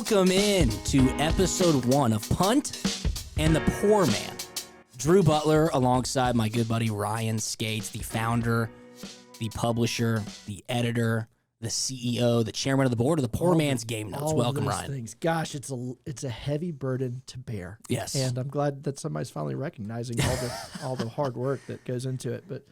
Welcome in to episode 1 of Punt and the Poor Man. Drew Butler alongside my good buddy Ryan Skates, the founder, the publisher, the editor, the CEO, the chairman of the board of the Poor Man's Game Notes. Welcome, Ryan. Things. Gosh, it's a heavy burden to bear. Yes. And I'm glad that somebody's finally recognizing all the hard work that goes into it. But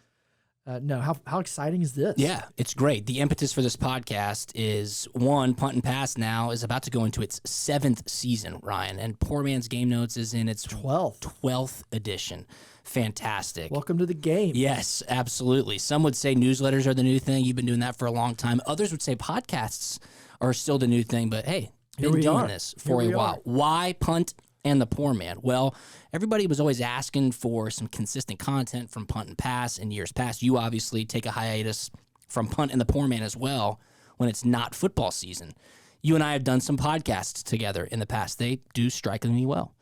no, how exciting is this? Yeah, it's great. The impetus for this podcast is, one, Punt and Pass now is about to go into its 7th season, Ryan, and Poor Man's Game Notes is in its 12th edition. Fantastic. Welcome to the game. Yes, absolutely. Some would say newsletters are the new thing. You've been doing that for a long time. Others would say podcasts are still the new thing, but hey, been doing this for a while. Why Punt and the Poor Man? Well, everybody was always asking for some consistent content from Punt and Pass in years past. You obviously take a hiatus from Punt and the Poor Man as well when it's not football season. You and I have done some podcasts together in the past. They do strikingly well.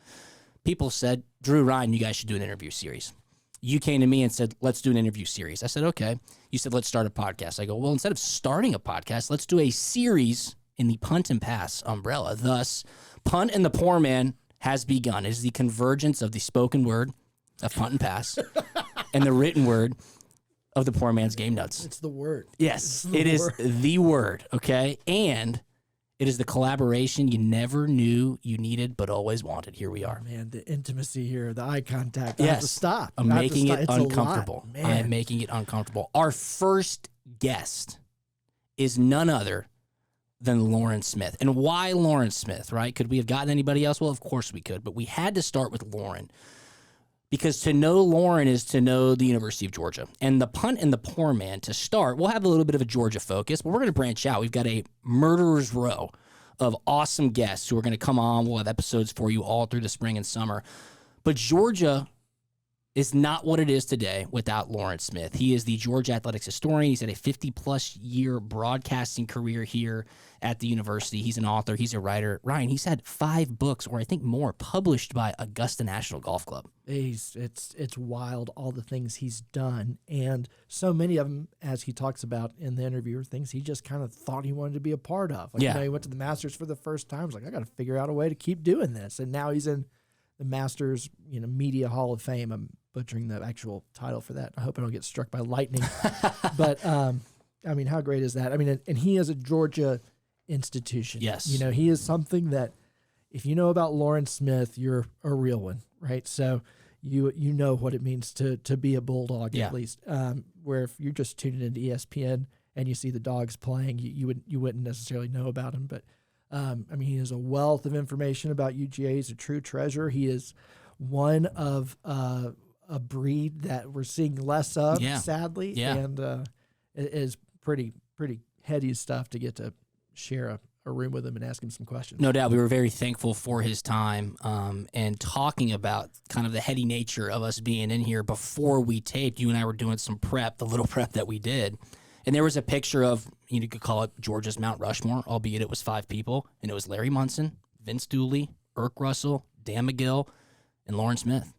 People said, Drew, Ryan, you guys should do an interview series. You came to me and said, let's do an interview series. I said, okay. You said, let's start a podcast. I go, well, instead of starting a podcast, let's do a series in the Punt and Pass umbrella. Thus, Punt and the Poor Man has begun. It is the convergence of the spoken word of Punt and Pass and the written word of the Poor Man's Game Notes. It's the word. Yes, it is the word, okay? And it is the collaboration you never knew you needed but always wanted. Here we are. Man, the intimacy here, the eye contact. Yes. I have to stop. I'm making it It's uncomfortable. A lot, I am making it uncomfortable. Our first guest is none other than Loran Smith. And why Loran Smith, right? Could we have gotten anybody else? Well, of course we could, but we had to start with Loran because to know Loran is to know the University of Georgia. And the Punt and the Poor Man, to start, we'll have a little bit of a Georgia focus, but we're going to branch out. We've got a murderer's row of awesome guests who are going to come on. We'll have episodes for you all through the spring and summer. But Georgia is not what it is today without Loran Smith. He is the Georgia athletics historian. He's had a 50-plus year broadcasting career here at the university. He's an author. He's a writer. Ryan, he's had 5 books, or I think more, published by Augusta National Golf Club. It's wild, all the things he's done. And so many of them, as he talks about in the interview, are things he just kind of thought he wanted to be a part of. Like, he went to the Masters for the first time. He's like, I got to figure out a way to keep doing this. And now he's in the Masters, Media Hall of Fame. I'm butchering the actual title for that. I hope I don't get struck by lightning. But, I mean, how great is that? I mean, and he is a Georgia institution. Yes. He is something that if you know about Loran Smith, you're a real one, right? So you know what it means to be a Bulldog, at least. Where if you're just tuning into ESPN and you see the Dogs playing, you wouldn't necessarily know about him. But, I mean, he has a wealth of information about UGA. He's a true treasure. He is one of a breed that we're seeing less of, sadly. Yeah. And it is pretty heady stuff to get to share a room with him and ask him some questions. No doubt. We were very thankful for his time and talking about kind of the heady nature of us being in here before we taped. You and I were doing some prep, the little prep that we did. And there was a picture of, you could call it Georgia's Mount Rushmore, albeit it was 5 people. And it was Larry Munson, Vince Dooley, Irk Russell, Dan McGill, and Loran Smith.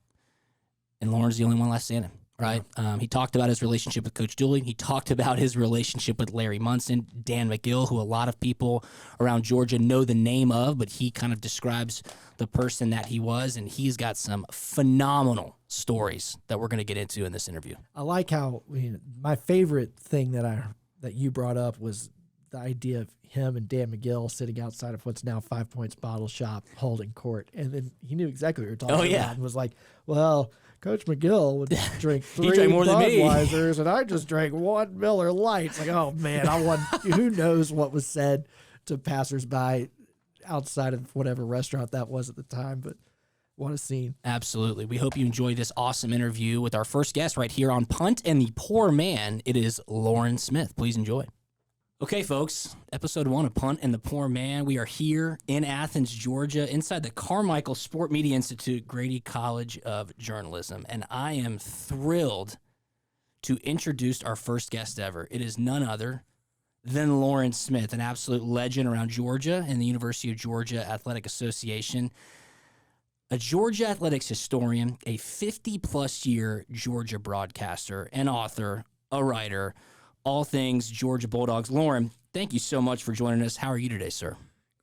And Loran's the only one left standing, right? He talked about his relationship with Coach Dooley. He talked about his relationship with Larry Munson, Dan McGill, who a lot of people around Georgia know the name of, but he kind of describes the person that he was, and he's got some phenomenal stories that we're going to get into in this interview. I like how my favorite thing that you brought up was the idea of him and Dan McGill sitting outside of what's now 5 Points Bottle Shop holding court. And then he knew exactly what you were talking about and was like, well, Coach McGill would drink 3 Budweisers, and I just drank 1 Miller Lite. It's like, oh, man, who knows what was said to passersby outside of whatever restaurant that was at the time, but what a scene. Absolutely. We hope you enjoy this awesome interview with our first guest right here on Punt and the Poor Man. It is Loran Smith. Please enjoy. Okay, folks, episode 1 of Punt and the Poor Man. We are here in Athens, Georgia, inside the Carmichael Sport Media Institute, Grady College of Journalism. And I am thrilled to introduce our first guest ever. It is none other than Loran Smith, an absolute legend around Georgia and the University of Georgia Athletic Association. A Georgia athletics historian, a 50-plus year Georgia broadcaster, an author, a writer, all things Georgia Bulldogs. Loran, thank you so much for joining us. How are you today, sir?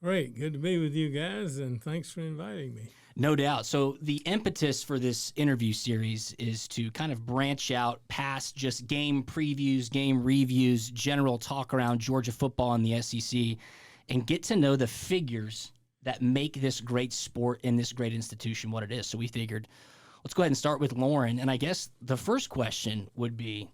Great. Good to be with you guys, and thanks for inviting me. No doubt. So the impetus for this interview series is to kind of branch out past just game previews, game reviews, general talk around Georgia football and the SEC, and get to know the figures that make this great sport and this great institution what it is. So we figured, let's go ahead and start with Loran. And I guess the first question would be,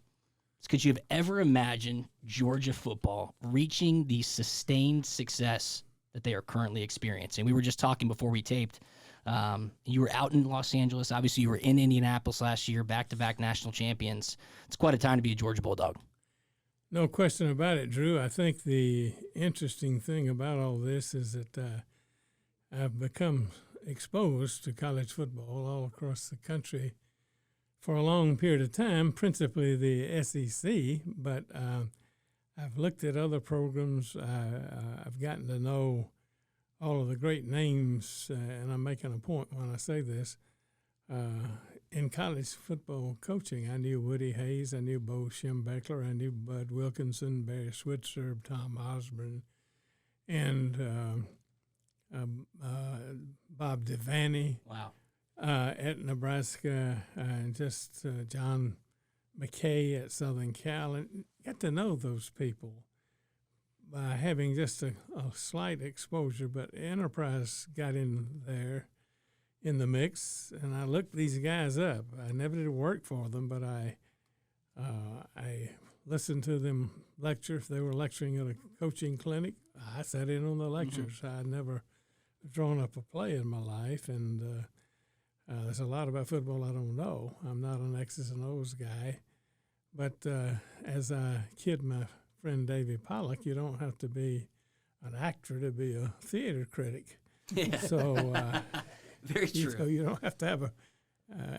could you have ever imagined Georgia football reaching the sustained success that they are currently experiencing? We were just talking before we taped. You were out in Los Angeles. Obviously, you were in Indianapolis last year, back-to-back national champions. It's quite a time to be a Georgia Bulldog. No question about it, Drew. I think the interesting thing about all this is that I've become exposed to college football all across the country for a long period of time, principally the SEC, but I've looked at other programs. I've gotten to know all of the great names, and I'm making a point when I say this. In college football coaching, I knew Woody Hayes, I knew Bo Schembechler, I knew Bud Wilkinson, Barry Switzer, Tom Osborne, and Bob Devaney. Wow. At Nebraska, and just John McKay at Southern Cal, and got to know those people by having just a slight exposure. But Enterprise got in there in the mix, and I looked these guys up. I never did work for them, but I listened to them lecture. If they were lecturing at a coaching clinic, I sat in on the lectures. Mm-hmm. I'd never drawn up a play in my life, and there's a lot about football I don't know. I'm not an X's and O's guy. But as I kid my friend Davey Pollock, you don't have to be an actor to be a theater critic. Yeah. So very true. So you don't have to have a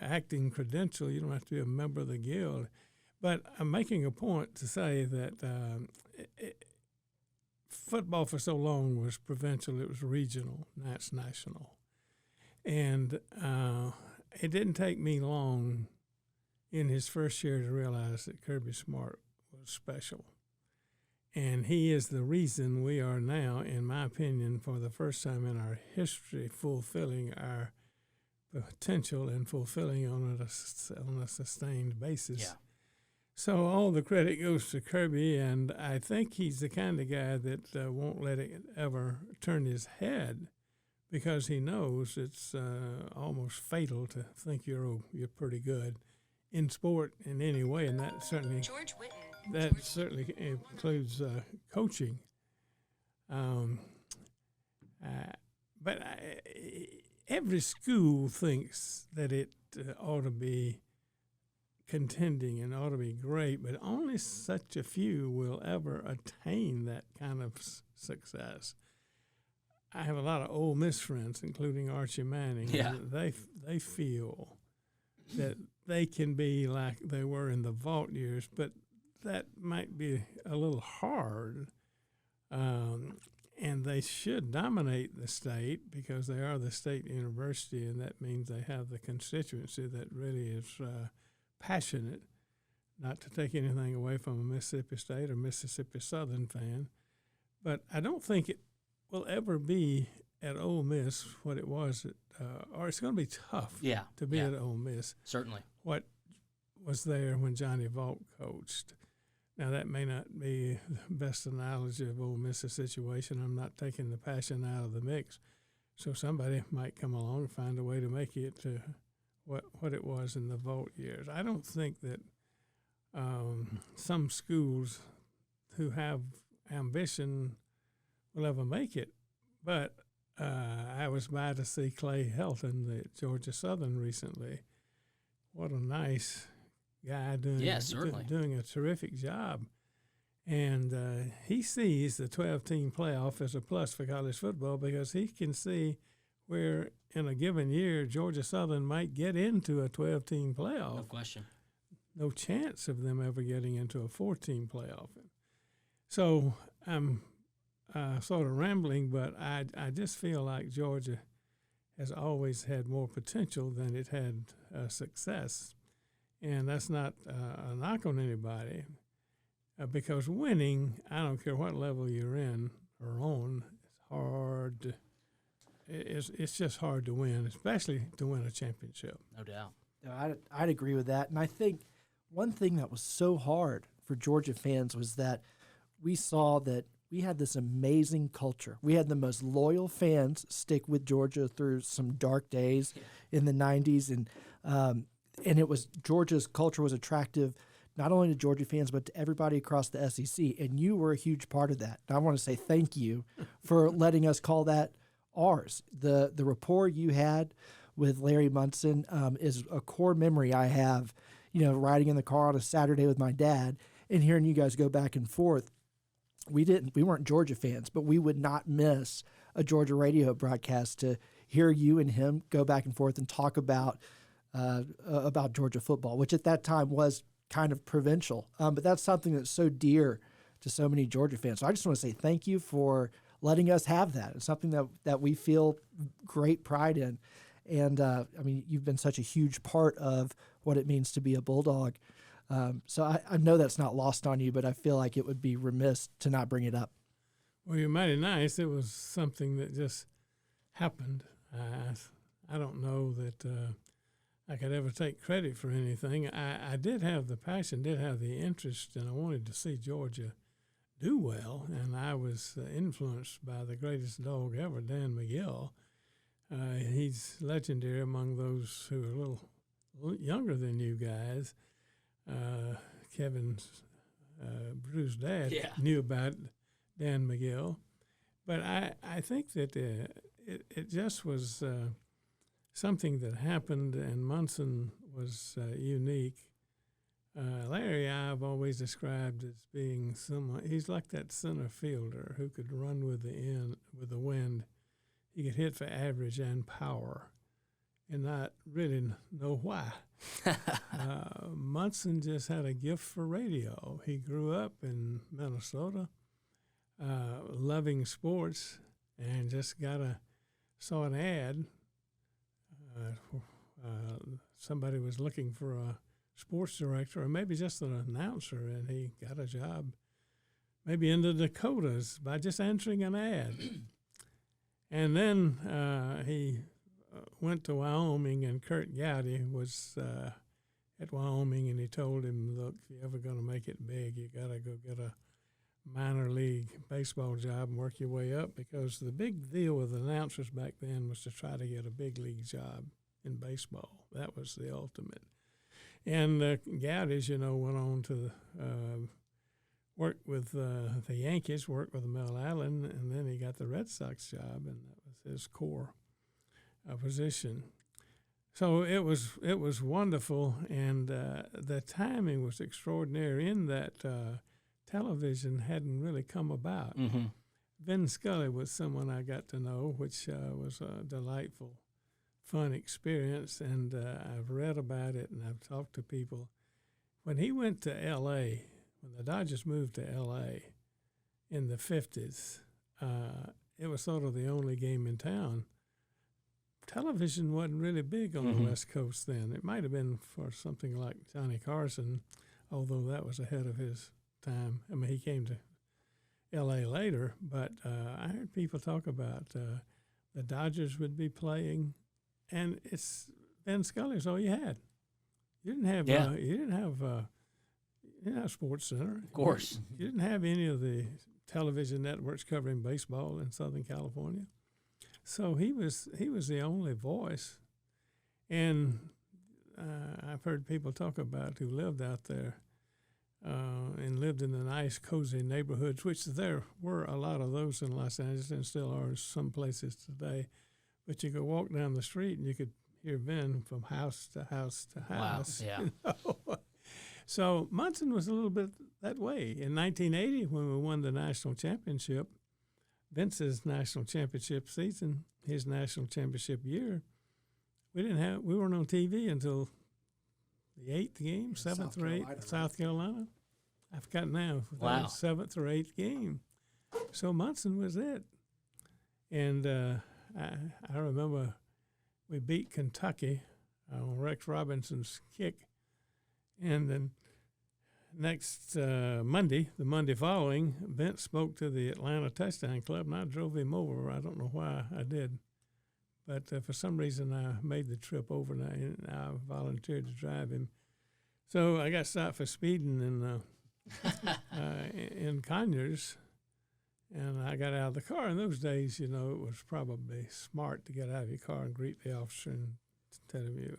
acting credential. You don't have to be a member of the guild. But I'm making a point to say that football for so long was provincial. It was regional. Now it's national. And it didn't take me long in his first year to realize that Kirby Smart was special. And he is the reason we are now, in my opinion, for the first time in our history, fulfilling our potential and fulfilling on a sustained basis. Yeah. So all the credit goes to Kirby, and I think he's the kind of guy that won't let it ever turn his head, because he knows it's almost fatal to think you're pretty good in sport in any way, and that certainly includes coaching. But every school thinks that it ought to be contending and ought to be great, but only such a few will ever attain that kind of success. I have a lot of Ole Miss friends, including Archie Manning. Yeah. They feel that they can be like they were in the vault years, but that might be a little hard. And they should dominate the state because they are the state university, and that means they have the constituency that really is passionate, not to take anything away from a Mississippi State or Mississippi Southern fan. But I don't think it will ever be at Ole Miss what it was at, or it's going to be tough to be at Ole Miss. Certainly. What was there when Johnny Vaught coached. Now, that may not be the best analogy of Ole Miss's situation. I'm not taking the passion out of the mix. So somebody might come along and find a way to make it to what it was in the Vaught years. I don't think that some schools who have ambition will ever make it. But I was by to see Clay Helton at Georgia Southern recently. What a nice guy doing a terrific job. And he sees the 12-team playoff as a plus for college football because he can see where in a given year Georgia Southern might get into a 12-team playoff. No question. No chance of them ever getting into a 14 playoff. So I'm sort of rambling, but I just feel like Georgia has always had more potential than it had success. And that's not a knock on anybody, because winning, I don't care what level you're in or on, it's hard it's just hard to win, especially to win a championship. No doubt. I'd agree with that. And I think one thing that was so hard for Georgia fans was that we saw that we had this amazing culture. We had the most loyal fans stick with Georgia through some dark days in the 90s. And it was Georgia's culture was attractive not only to Georgia fans, but to everybody across the SEC. And you were a huge part of that. And I want to say thank you for letting us call that ours. The rapport you had with Larry Munson is a core memory I have, riding in the car on a Saturday with my dad and hearing you guys go back and forth. We weren't Georgia fans, but we would not miss a Georgia radio broadcast to hear you and him go back and forth and talk about Georgia football, which at that time was kind of provincial. But that's something that's so dear to so many Georgia fans. So I just want to say thank you for letting us have that. It's something that we feel great pride in. And, you've been such a huge part of what it means to be a Bulldog. So I know that's not lost on you, but I feel like it would be remiss to not bring it up. Well, you're mighty nice. It was something that just happened. I don't know that I could ever take credit for anything. I did have the passion, did have the interest, and I wanted to see Georgia do well, and I was influenced by the greatest dog ever, Dan McGill. He's legendary among those who are a little younger than you guys. Kevin's Drew's dad knew about Dan McGill, but I think that it just was something that happened, and Munson was unique. Larry, I've always described as being someone. He's like that center fielder who could run with the wind. He could hit for average and power, and not really know why. Munson just had a gift for radio. He grew up in Minnesota, loving sports, and just saw an ad. Somebody was looking for a sports director or maybe just an announcer, and he got a job maybe in the Dakotas by just answering an ad. And then he went to Wyoming, and Kurt Gowdy was at Wyoming, and he told him, look, if you're ever going to make it big, you got to go get a minor league baseball job and work your way up, because the big deal with announcers back then was to try to get a big league job in baseball. That was the ultimate. And Gowdy, as you know, went on to work with the Yankees, worked with Mel Allen, and then he got the Red Sox job, and that was his core position. So it was wonderful, and the timing was extraordinary in that television hadn't really come about. Mm-hmm. Vin Scully was someone I got to know, which was a delightful, fun experience, and I've read about it, and I've talked to people. When he went to L.A., when the Dodgers moved to L.A. in the 50s, it was sort of the only game in town. Television wasn't really big on the West Coast then. It might have been for something like Johnny Carson, although that was ahead of his time. I mean, he came to L.A. later, but I heard people talk about the Dodgers would be playing, and it's Ben Scully's all you had. You didn't have you didn't have Sports Center. Of course. You didn't have any of the television networks covering baseball in Southern California. So he was the only voice. And I've heard people talk about who lived out there and lived in the nice, cozy neighborhoods, which there were a lot of those in Los Angeles and still are in some places today. But you could walk down the street and you could hear Ben from house to house to house. Wow, yeah. You know? So Munson was a little bit that way. In 1980, when we won the national championship, Vince's national championship season, his national championship year, we weren't on TV until the 8th game, 7th or 8th, South Carolina. I forgot now. Wow. 7th or 8th game. So Munson was it. And I remember we beat Kentucky on Rex Robinson's kick. And then next Monday, the Monday following, Vince spoke to the Atlanta Touchdown Club, and I drove him over. I don't know why I did. but for some reason I made the trip overnight, and I volunteered to drive him. So I got stopped for speeding in Conyers, and I got out of the car. In those days, it was probably smart to get out of your car and greet the officer and tell him you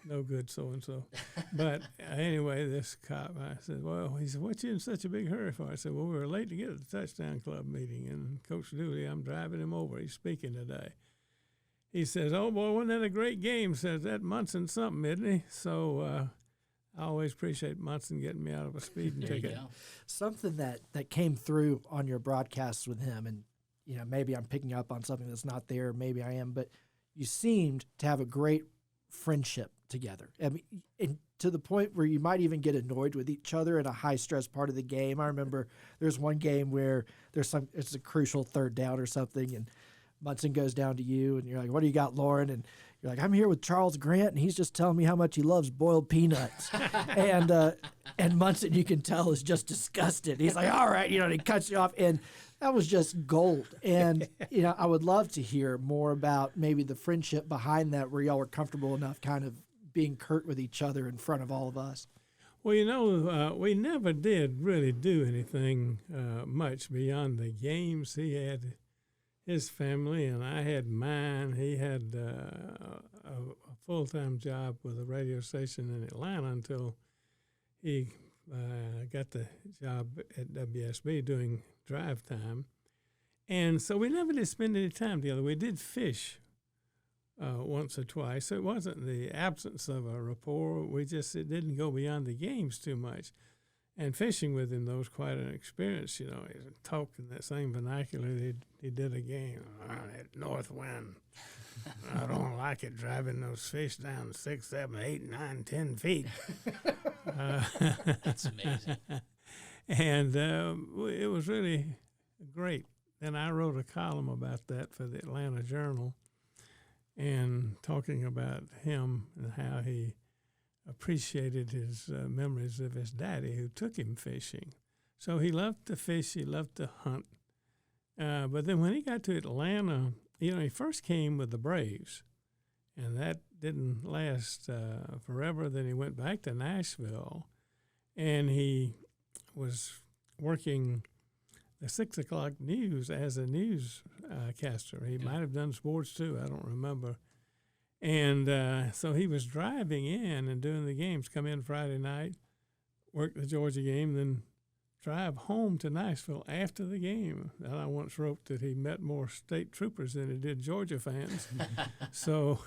no good so-and-so. But anyway, this cop, I said, he said, what you in such a big hurry for? I said, well, we were late to get at the touchdown club meeting, and Coach Dooley, I'm driving him over. He's speaking today. He says, oh, boy, wasn't that a great game? Says, that Munson something, isn't he? So I always appreciate Munson getting me out of a speeding ticket. Something that came through on your broadcasts with him, and maybe I'm picking up on something that's not there, maybe I am, but you seemed to have a great friendship together. I mean, and to the point where you might even get annoyed with each other in a high-stress part of the game. I remember there's one game where it's a crucial third down or something, and Munson goes down to you, and you're like, what do you got, Loran? And you're like, I'm here with Charles Grant, and he's just telling me how much he loves boiled peanuts. and Munson, you can tell, is just disgusted. He's like, all right, and he cuts you off, and that was just gold. And, I would love to hear more about maybe the friendship behind that, where y'all were comfortable enough kind of being curt with each other in front of all of us. Well, we never did really do anything much beyond the games. He had his family, and I had mine. He had a full-time job with a radio station in Atlanta until he got the job at WSB doing drive time. And so we never did spend any time together. We did fish once or twice. So it wasn't the absence of a rapport. It didn't go beyond the games too much. And fishing with him, though, was quite an experience. He talked in that same vernacular he did a game. That north wind, I don't like it driving those fish down 6, 7, 8, 9, 10 feet. That's amazing. And it was really great. And I wrote a column about that for the Atlanta Journal, and talking about him and how he appreciated his memories of his daddy who took him fishing. So he loved to fish, he loved to hunt. But then when he got to Atlanta, he first came with the Braves, and that didn't last forever. Then he went back to Nashville, and he was working the 6 o'clock news as a newscaster. He might have done sports too, I don't remember. And so he was driving in and doing the games, come in Friday night, work the Georgia game, then drive home to Nashville after the game. And I once wrote that he met more state troopers than he did Georgia fans. So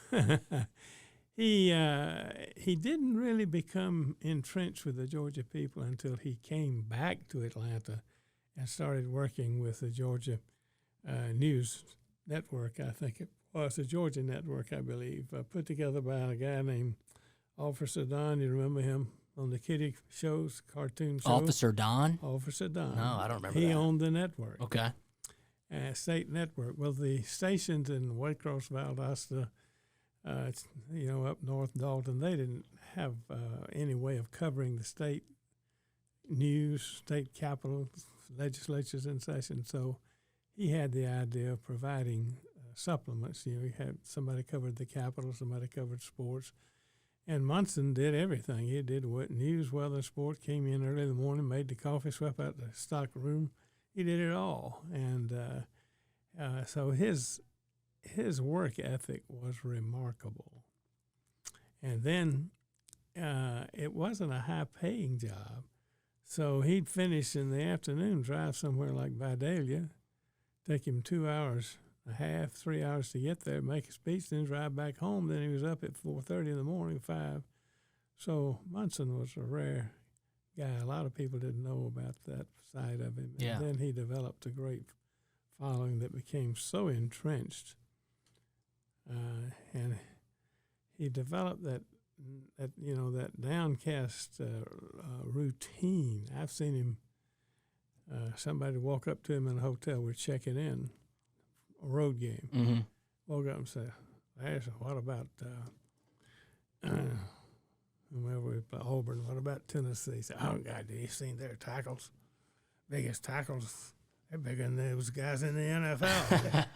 he didn't really become entrenched with the Georgia people until he came back to Atlanta and started working with the Georgia News Network, I think it was the Georgia Network, I believe, put together by a guy named Officer Don. You remember him on the kiddie shows, cartoon shows? Officer Don? Officer Don. No, I don't remember He that. owned the network. Okay. State network. Well, the stations in Waycross, Valdosta, up north Dalton, they didn't have any way of covering the state news, state capitals, legislatures in session. So he had the idea of providing supplements. He had somebody covered the Capitol, somebody covered sports, and Munson did everything. He did news, weather, sport. Came in early in the morning, made the coffee, swept out the stock room. He did it all, and so his work ethic was remarkable. And then it wasn't a high-paying job, so he'd finish in the afternoon, drive somewhere like Vidalia, take him 2 hours. A half, 3 hours to get there, make a speech, then drive back home. Then he was up at 4:30 in the morning, 5. So Munson was a rare guy. A lot of people didn't know about that side of him. Yeah. And then he developed a great following that became so entrenched. And he developed that downcast routine. I've seen him, somebody walk up to him in a hotel, we're checking in, a road game. Mm-hmm. Walk up and say, what about whomever we play, Auburn? What about Tennessee? He said, oh, God, have you seen their tackles? Biggest tackles. They're bigger than those guys in the NFL.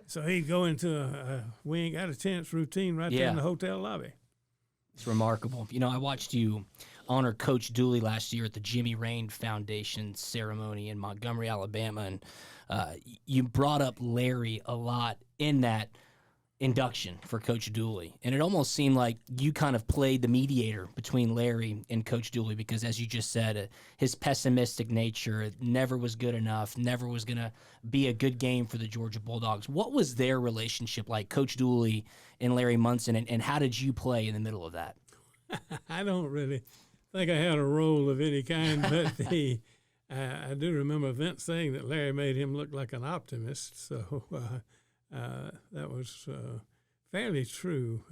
So he'd go into we ain't got a chance routine right there in the hotel lobby. It's remarkable. You know, I watched you honor Coach Dooley last year at the Jimmy Rain Foundation ceremony in Montgomery, Alabama, and you brought up Larry a lot in that induction for Coach Dooley. And it almost seemed like you kind of played the mediator between Larry and Coach Dooley because, as you just said, his pessimistic nature never was good enough, never was going to be a good game for the Georgia Bulldogs. What was their relationship like, Coach Dooley and Larry Munson, and how did you play in the middle of that? I don't really think I had a role of any kind, but I do remember Vince saying that Larry made him look like an optimist, so that was fairly true.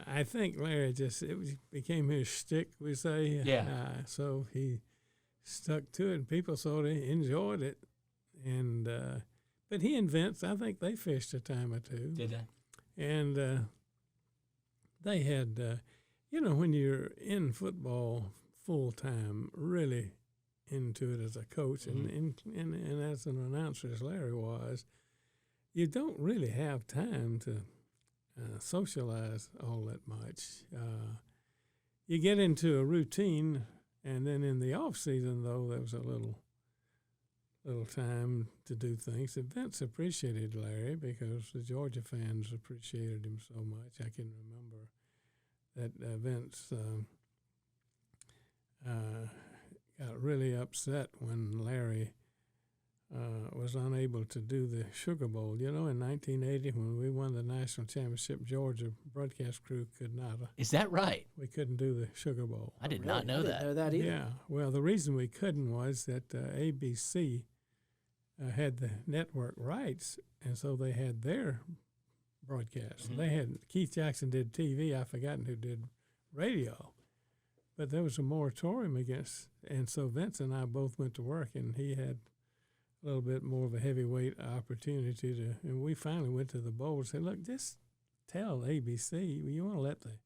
I think Larry it became his shtick, we say. Yeah. So he stuck to it, and people sort of enjoyed it. And but he and Vince, I think they fished a time or two. Did they? And they had, when you're in football full time, really into it as a coach and as an announcer as Larry was, you don't really have time to socialize all that much. You get into a routine, and then in the off season, though, there was a little time to do things. And Vince appreciated Larry because the Georgia fans appreciated him so much. I can remember that Vince got really upset when Larry was unable to do the Sugar Bowl. You know, in 1980, when we won the national championship, Georgia broadcast crew could not. Is that right? We couldn't do the Sugar Bowl. I did not know that. I didn't know that either. Yeah. Well, the reason we couldn't was that ABC had the network rights, and so they had their broadcast. Mm-hmm. They had Keith Jackson did TV. I've forgotten who did radio. But there was a moratorium against, and so Vince and I both went to work, and he had a little bit more of a heavyweight opportunity to, and we finally went to the bowl and said, look, just tell ABC, you want to let the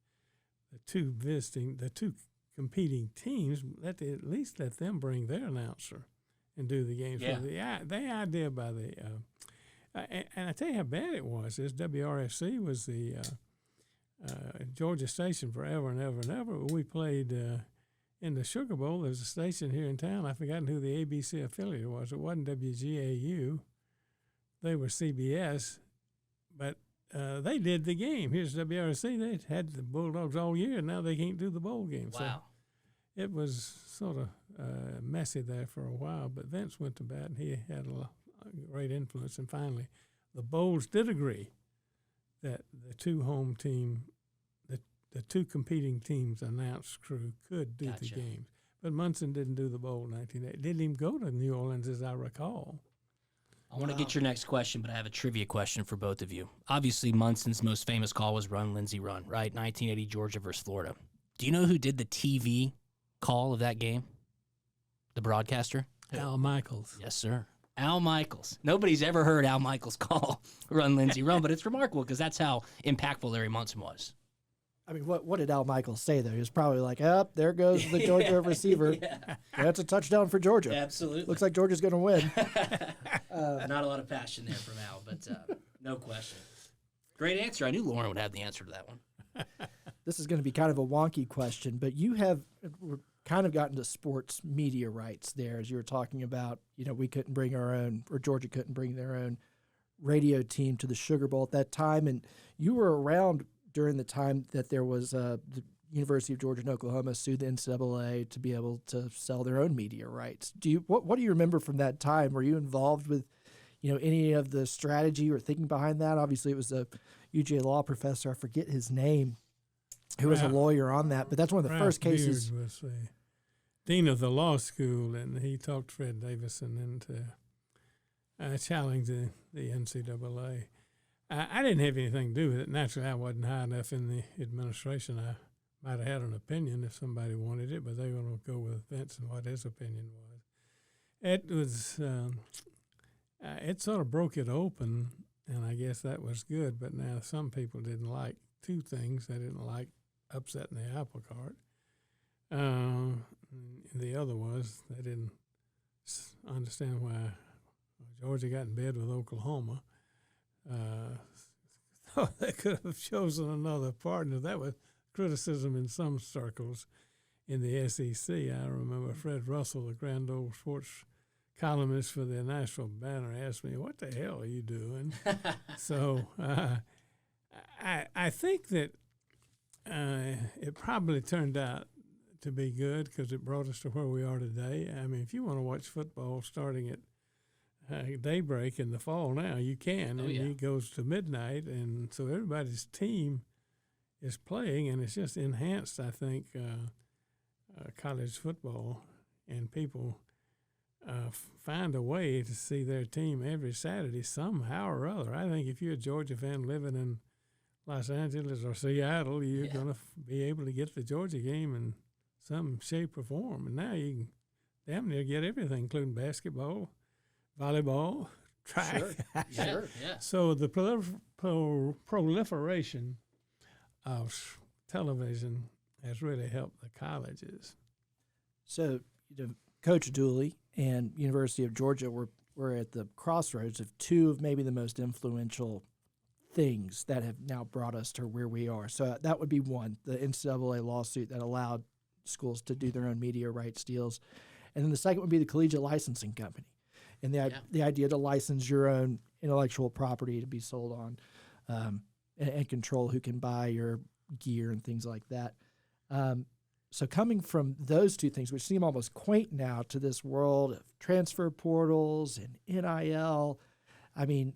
two competing teams, at least let them bring their announcer and do the games. Yeah. So the idea by the, and I tell you how bad it was, is WRFC was the Georgia station forever and ever and ever. We played in the Sugar Bowl. There's a station here in town. I've forgotten who the ABC affiliate was. It wasn't WGAU. They were CBS, but they did the game. Here's WRC. They had the Bulldogs all year, and now they can't do the bowl game. Wow. So it was sort of messy there for a while, but Vince went to bat, and he had a great influence. And finally, the Bowls did agree that the two home team, the two competing teams' announced crew could do the games. But Munson didn't do the bowl in 1980. Didn't even go to New Orleans, as I recall. I want to get your next question, but I have a trivia question for both of you. Obviously, Munson's most famous call was Run, Lindsey, Run, right? 1980 Georgia versus Florida. Do you know who did the TV call of that game? The broadcaster? Al Michaels. Yes, sir. Al Michaels. Nobody's ever heard Al Michaels call Run, Lindsey, Run, but it's remarkable because that's how impactful Larry Munson was. I mean, what did Al Michaels say, though? He was probably like, there goes the Georgia receiver. Yeah. That's a touchdown for Georgia. Absolutely. Looks like Georgia's going to win. Not a lot of passion there from Al, but no question. Great answer. I knew Loran would have the answer to that one. This is going to be kind of a wonky question, but you have kind of gotten to sports media rights there, as you were talking about, we couldn't bring our own, or Georgia couldn't bring their own radio team to the Sugar Bowl at that time, and you were around during the time that there was the University of Georgia and Oklahoma sued the NCAA to be able to sell their own media rights. What do you remember from that time? Were you involved with, any of the strategy or thinking behind that? Obviously, it was a UGA law professor. I forget his name, who was a lawyer on that. But that's one of the first cases. Beard was the dean of the law school, and he talked Fred Davison into challenging the NCAA. I didn't have anything to do with it. Naturally, I wasn't high enough in the administration. I might have had an opinion if somebody wanted it, but they were going to go with Vince and what his opinion was. It was, it sort of broke it open, and I guess that was good. But now some people didn't like two things. They didn't like upsetting the apple cart. And the other was they didn't understand why Georgia got in bed with Oklahoma. So they could have chosen another partner. That was criticism in some circles in the SEC. I remember Fred Russell, the grand old sports columnist for the Nashville Banner, asked me, "What the hell are you doing?" So I think that it probably turned out to be good because it brought us to where we are today. I mean, if you want to watch football starting at daybreak in the fall now, you can. And it goes to midnight, and so everybody's team is playing, and it's just enhanced, I think, college football, and people find a way to see their team every Saturday somehow or other. I think if you're a Georgia fan living in Los Angeles or Seattle, you're going to be able to get the Georgia game in some shape or form. And now you can damn near get everything, including basketball, volleyball, track. Sure. So the proliferation of television has really helped the colleges. So, Coach Dooley and University of Georgia were at the crossroads of two of maybe the most influential things that have now brought us to where we are. So that would be one, the NCAA lawsuit that allowed schools to do their own media rights deals. And then the second would be the collegiate licensing company and the idea to license your own intellectual property to be sold on and control who can buy your gear and things like that. So coming from those two things, which seem almost quaint now, to this world of transfer portals and NIL, I mean,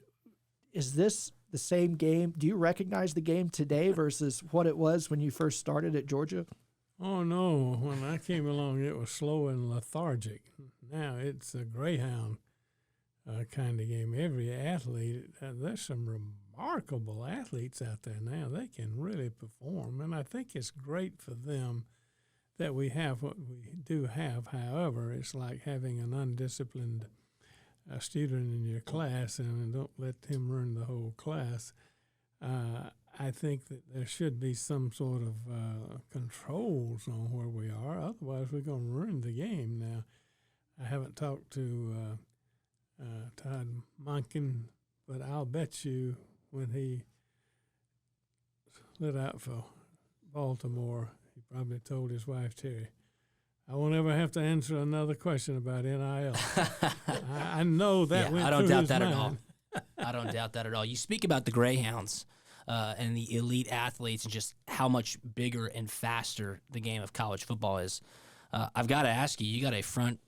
is this the same game? Do you recognize the game today versus what it was when you first started at Georgia? Oh, no. When I came along, it was slow and lethargic. Now it's a greyhound kind of game. Every athlete, there's some remarkable athletes out there now. They can really perform, and I think it's great for them that we have what we do have. However, it's like having an undisciplined student in your class and don't let him run the whole class. I think that there should be some sort of controls on where we are. Otherwise, we're going to ruin the game. Now, I haven't talked to Todd Monken, but I'll bet you when he lit out for Baltimore, he probably told his wife, Terry, I won't ever have to answer another question about NIL. I know that went I don't through doubt his that mind. at all. I don't doubt that at all. You speak about the Greyhounds and the elite athletes and just how much bigger and faster the game of college football is. I've got to ask you, you got a front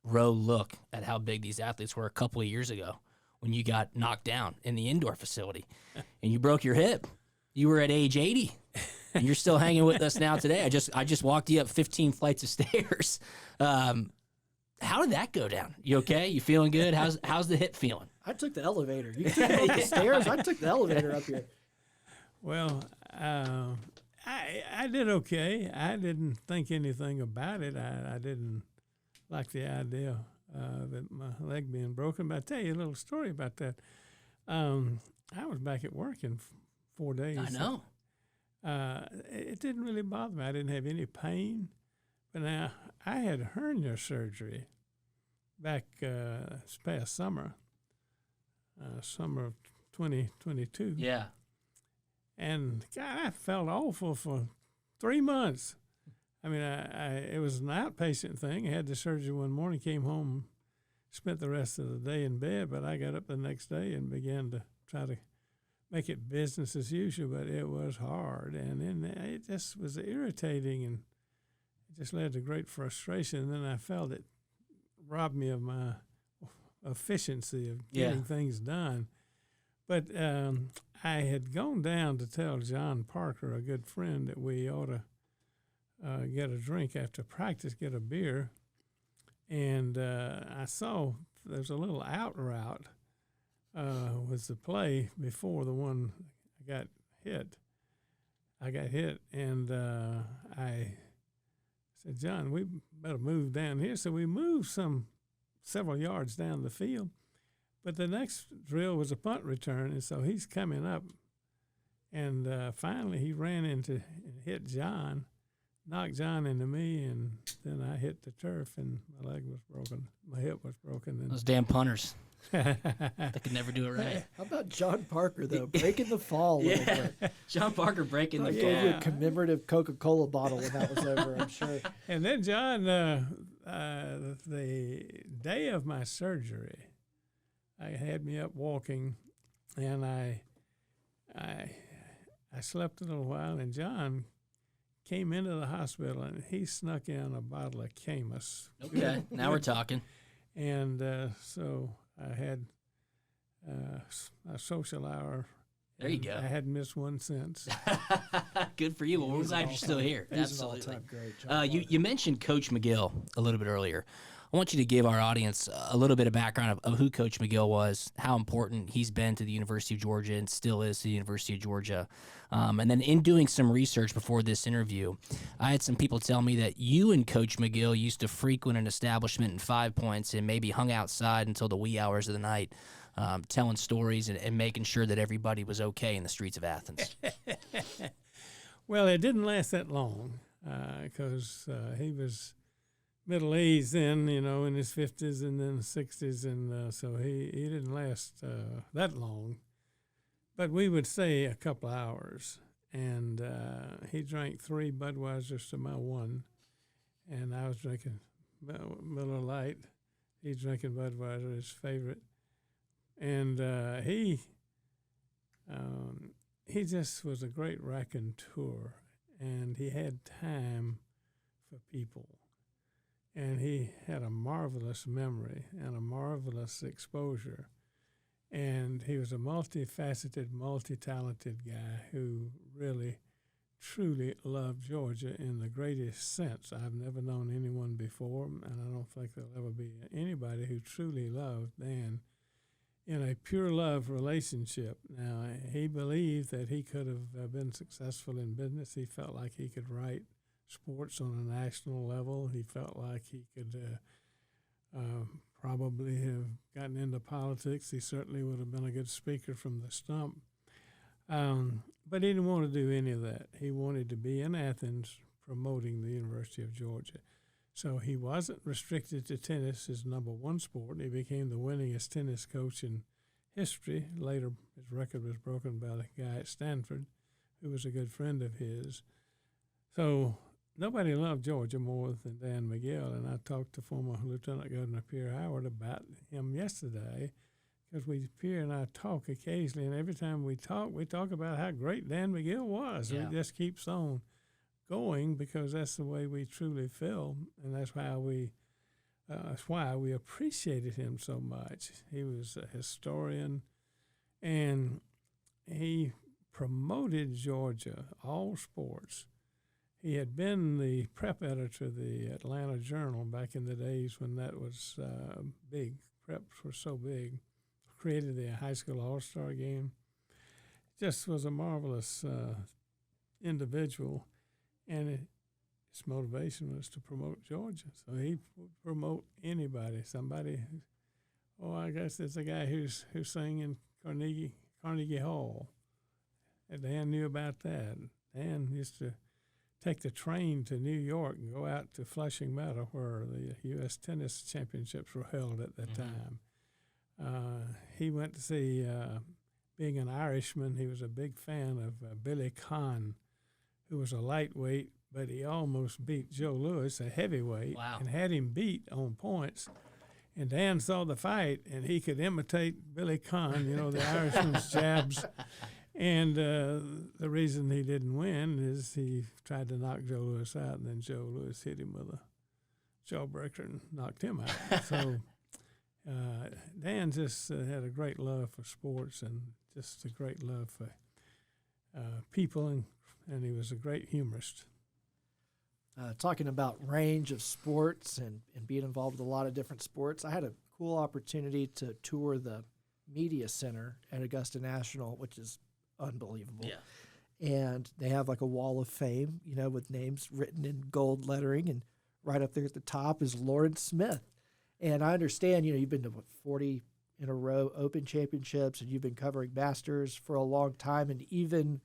row look at how big these athletes were a couple of years ago when you got knocked down in the indoor facility and you broke your hip. You were at age 80. And you're still hanging with us now today. I just walked you up 15 flights of stairs. How did that go down? You okay? You feeling good? How's the hip feeling? I took the elevator. You took me up the stairs. I took the elevator up here. Well, I did okay. I didn't think anything about it. I didn't like the idea of my leg being broken. But I'll tell you a little story about that. I was back at work in 4 days. I know. It didn't really bother me. I didn't have any pain. But now, I had hernia surgery back this past summer, summer of 2022. Yeah. And, God, I felt awful for 3 months. I mean, it was an outpatient thing. I had the surgery one morning, came home, spent the rest of the day in bed, but I got up the next day and began to try to make it business as usual, but it was hard. And then it just was irritating, and it just led to great frustration. And then I felt it robbed me of my efficiency of getting things done. But I had gone down to tell John Parker, a good friend, that we ought to get a drink after practice, get a beer. And I saw there's a little out route was the play before the one I got hit. And I said, John, we better move down here. So we moved several yards down the field. But the next drill was a punt return, and so he's coming up. And finally he ran into and hit John, knocked John into me, and then I hit the turf, and my leg was broken. My hip was broken. And Those damn punters. They could never do it right. How about John Parker, though? Breaking the fall a little bit. John Parker breaking the I fall. gave you a commemorative Coca-Cola bottle when that was over, I'm sure. And then, John, the day of my surgery, I had me up walking, and I slept a little while, and John came into the hospital, and he snuck in a bottle of Camus. Okay, now we're talking. And so I had a social hour. There you go. I hadn't missed one since. Good for you. Well, we're glad you're still here. He's Absolutely. an all-time great. You mentioned Coach McGill a little bit earlier. I want you to give our audience a little bit of background of who Coach McGill was, how important he's been to the University of Georgia and still is to the University of Georgia. And then in doing some research before this interview, I had some people tell me that you and Coach McGill used to frequent an establishment in 5 Points and maybe hung outside until the wee hours of the night, telling stories and making sure that everybody was okay in the streets of Athens. Well, it didn't last that long because he was middle-aged then, in his 50s and then 60s, and so he didn't last that long. But we would say a couple hours, and he drank 3 Budweisers to my 1, and I was drinking Miller Lite. He's drinking Budweiser, his favorite. And he just was a great raconteur, and he had time for people. And he had a marvelous memory and a marvelous exposure. And he was a multifaceted, multi-talented guy who really, truly loved Georgia in the greatest sense. I've never known anyone before, and I don't think there'll ever be anybody who truly loved Dan in a pure love relationship. Now, he believed that he could have been successful in business. He felt like he could write sports on a national level. He felt like he could probably have gotten into politics. He certainly would have been a good speaker from the stump. But he didn't want to do any of that. He wanted to be in Athens promoting the University of Georgia. So he wasn't restricted to tennis, his number 1 sport. He became the winningest tennis coach in history. Later, his record was broken by the guy at Stanford, who was a good friend of his. So nobody loved Georgia more than Dan McGill, and I talked to former Lieutenant Governor Pierre Howard about him yesterday, because Pierre and I talk occasionally, and every time we talk about how great Dan McGill was. Yeah. It just keeps on going because that's the way we truly feel, and that's why we appreciated him so much. He was a historian, and he promoted Georgia, all sports. He had been the prep editor of the Atlanta Journal back in the days when that was big. Preps were so big. Created the high school all-star game. Just was a marvelous individual, and his motivation was to promote Georgia. So he would promote anybody. I guess there's a guy who's sang in Carnegie Hall. And Dan knew about that. Dan used to take the train to New York and go out to Flushing Meadow, where the U.S. Tennis Championships were held at that time. He went to see, being an Irishman, he was a big fan of Billy Conn, who was a lightweight, but he almost beat Joe Louis, a heavyweight, and had him beat on points. And Dan saw the fight, and he could imitate Billy Conn, the Irishman's jabs. And the reason he didn't win is he tried to knock Joe Louis out, and then Joe Louis hit him with a jawbreaker and knocked him out. So Dan just had a great love for sports and just a great love for people, and he was a great humorist. Talking about range of sports and being involved with a lot of different sports, I had a cool opportunity to tour the media center at Augusta National, which is unbelievable. Yeah. And they have like a wall of fame, with names written in gold lettering, and right up there at the top is Loran Smith. And I understand, you've been to 40 in a row Open Championships, and you've been covering Masters for a long time, and even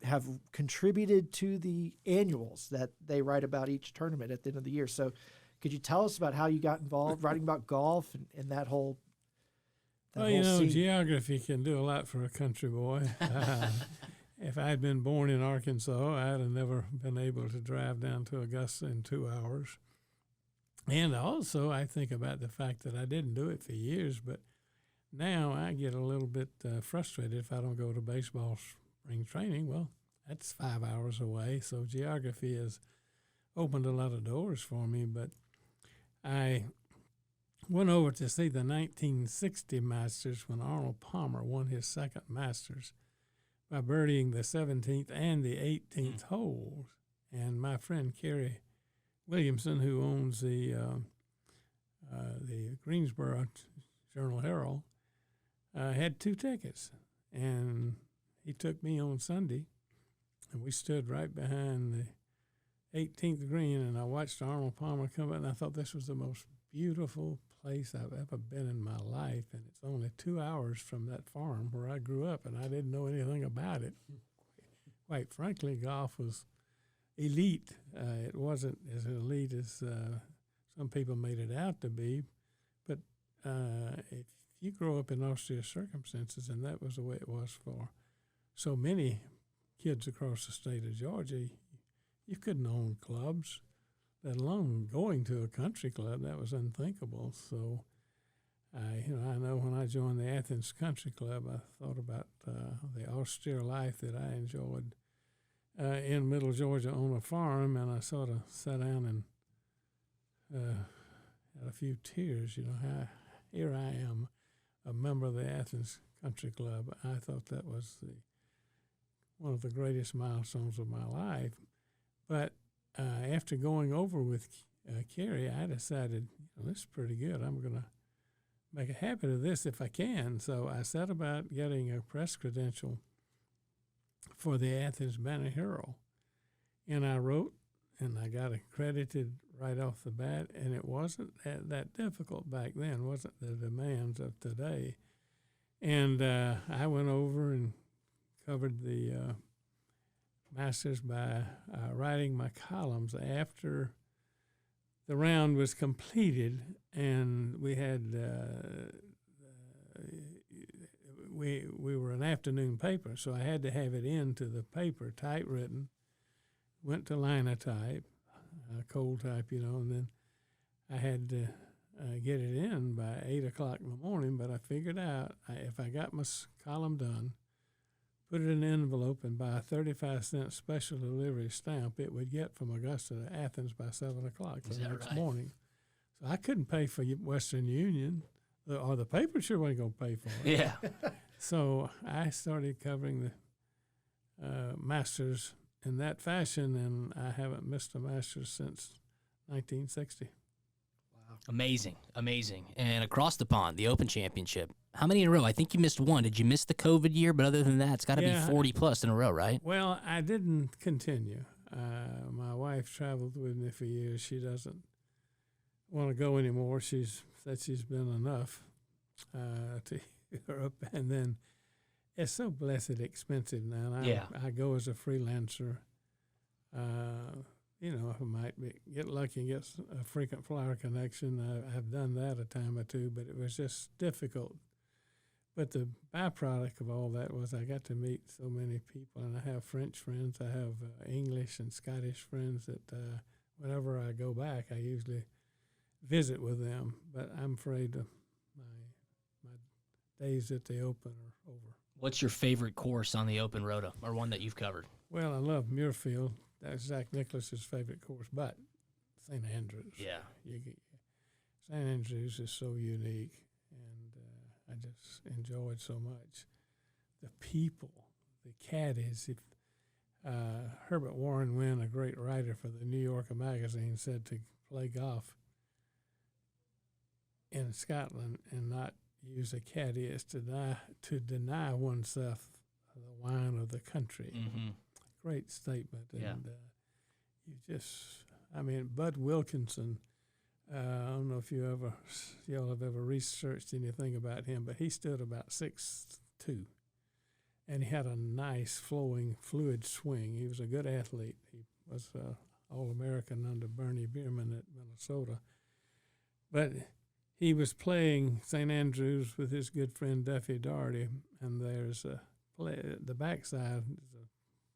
have contributed to the annuals that they write about each tournament at the end of the year. So could you tell us about how you got involved writing about golf and that whole Well, geography can do a lot for a country boy. If I'd been born in Arkansas, I'd have never been able to drive down to Augusta in 2 hours. And also, I think about the fact that I didn't do it for years, but now I get a little bit frustrated if I don't go to baseball spring training. Well, that's 5 hours away, so geography has opened a lot of doors for me. But I went over to see the 1960 Masters when Arnold Palmer won his second Masters by birdieing the 17th and the 18th holes. And my friend Kerry Williamson, who owns the Greensboro Journal-Herald, had 2 tickets. And he took me on Sunday, and we stood right behind the 18th green, and I watched Arnold Palmer come up, and I thought this was the most beautiful place I've ever been in my life, and it's only 2 hours from that farm where I grew up, and I didn't know anything about it. Quite frankly, golf was elite. It wasn't as elite as some people made it out to be, but if you grow up in austere circumstances, and that was the way it was for so many kids across the state of Georgia, you couldn't own clubs, let alone going to a country club. That was unthinkable. So, I know when I joined the Athens Country Club, I thought about the austere life that I enjoyed in Middle Georgia on a farm, and I sort of sat down and had a few tears. Here I am, a member of the Athens Country Club. I thought that was one of the greatest milestones of my life. But after going over with Kerry, I decided, this is pretty good. I'm going to make a habit of this if I can. So I set about getting a press credential for the Athens Banner-Herald. And I wrote, and I got accredited right off the bat, and it wasn't that difficult back then, wasn't the demands of today. And I went over and covered the Masters by writing my columns after the round was completed, and we had we were an afternoon paper, so I had to have it into the paper typewritten. Went to linotype, cold type, and then I had to get it in by 8 o'clock in the morning. But I figured out if I got my column done, put it in an envelope, and buy a 35-cent special delivery stamp, it would get from Augusta to Athens by 7 o'clock the next morning. So I couldn't pay for Western Union, or the paper sure wasn't going to pay for it. Yeah. So I started covering the Masters in that fashion, and I haven't missed a Masters since 1960. Wow. Amazing. And across the pond, the Open Championship. How many in a row? I think you missed one. Did you miss the COVID year? But other than that, it's got to be 40 plus in a row, right? Well, I didn't continue. My wife traveled with me for years. She doesn't want to go anymore. She's said she's been enough to Europe. And then it's so blessed expensive now. I go as a freelancer. If I might get lucky and get a frequent flyer connection, I've done that a time or two, but it was just difficult. But the byproduct of all that was I got to meet so many people, and I have French friends, I have English and Scottish friends that whenever I go back, I usually visit with them. But I'm afraid my days at the Open are over. What's your favorite course on the Open Rota, or one that you've covered? Well, I love Muirfield. That's Zach Nicklaus's favorite course, but St. Andrews. Yeah. St. Andrews is so unique, and I just enjoyed so much. The people, the caddies. If Herbert Warren Wynn, a great writer for the New Yorker magazine, said to play golf in Scotland and not use a caddy is to deny oneself the wine of the country. Mm-hmm. Great statement. And Bud Wilkinson, I don't know if y'all have ever researched anything about him, but he stood about 6'2", and he had a nice flowing fluid swing. He was a good athlete. He was All-American under Bernie Bierman at Minnesota. But he was playing St. Andrews with his good friend Duffy Daugherty, and there's a play the backside.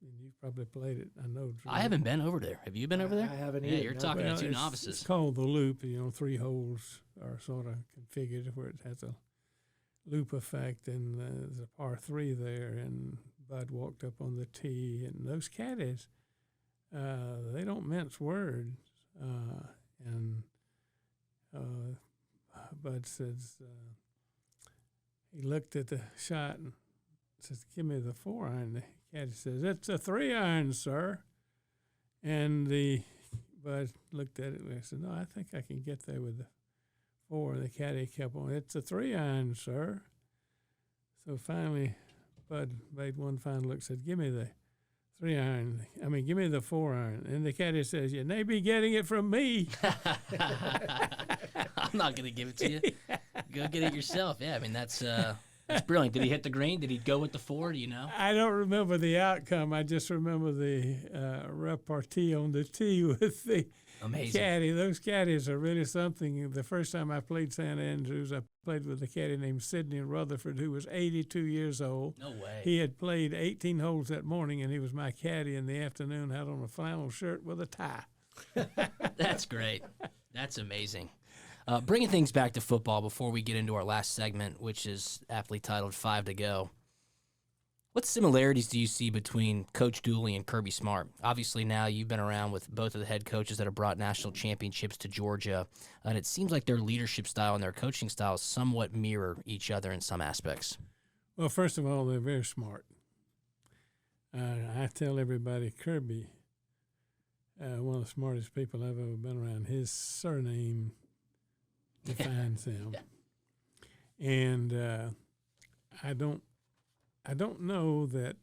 And you probably played it. I know. Drew. I haven't been over there. Have you been over there? I haven't Yeah, either. you're No. talking Well, to two it's novices. called the loop. 3 holes are sort of configured where it has a loop effect, and there's a par 3 there. And Bud walked up on the tee, and those caddies, they don't mince words. And Bud says, he looked at the shot and says, "Give me the 4-iron." The caddy says, "It's a 3-iron, sir." And Bud looked at it and said, "No, I think I can get there with the 4." And the caddy kept on, "It's a 3-iron, sir." So finally, Bud made one final look, said, "Give me the 3-iron. Give me the 4-iron." And the caddy says, "You may be getting it from me." I'm not going to give it to you. Go get it yourself. Yeah, that's brilliant. Did he hit the green? Did he go with the 4? Do you know? I don't remember the outcome. I just remember the repartee on the tee with the Amazing. caddy. Those caddies are really something. The first time I played St. Andrews, I played with a caddy named Sidney Rutherford, who was 82 years old. No way. He had played 18 holes that morning, and he was my caddy in the afternoon, had on a flannel shirt with a tie. That's great. That's amazing. Bringing things back to football before we get into our last segment, which is aptly titled 5 to Go. What similarities do you see between Coach Dooley and Kirby Smart? Obviously, now you've been around with both of the head coaches that have brought national championships to Georgia, and it seems like their leadership style and their coaching styles somewhat mirror each other in some aspects. Well, first of all, they're very smart. I tell everybody Kirby, one of the smartest people I've ever been around. His surname defines him, and I don't know that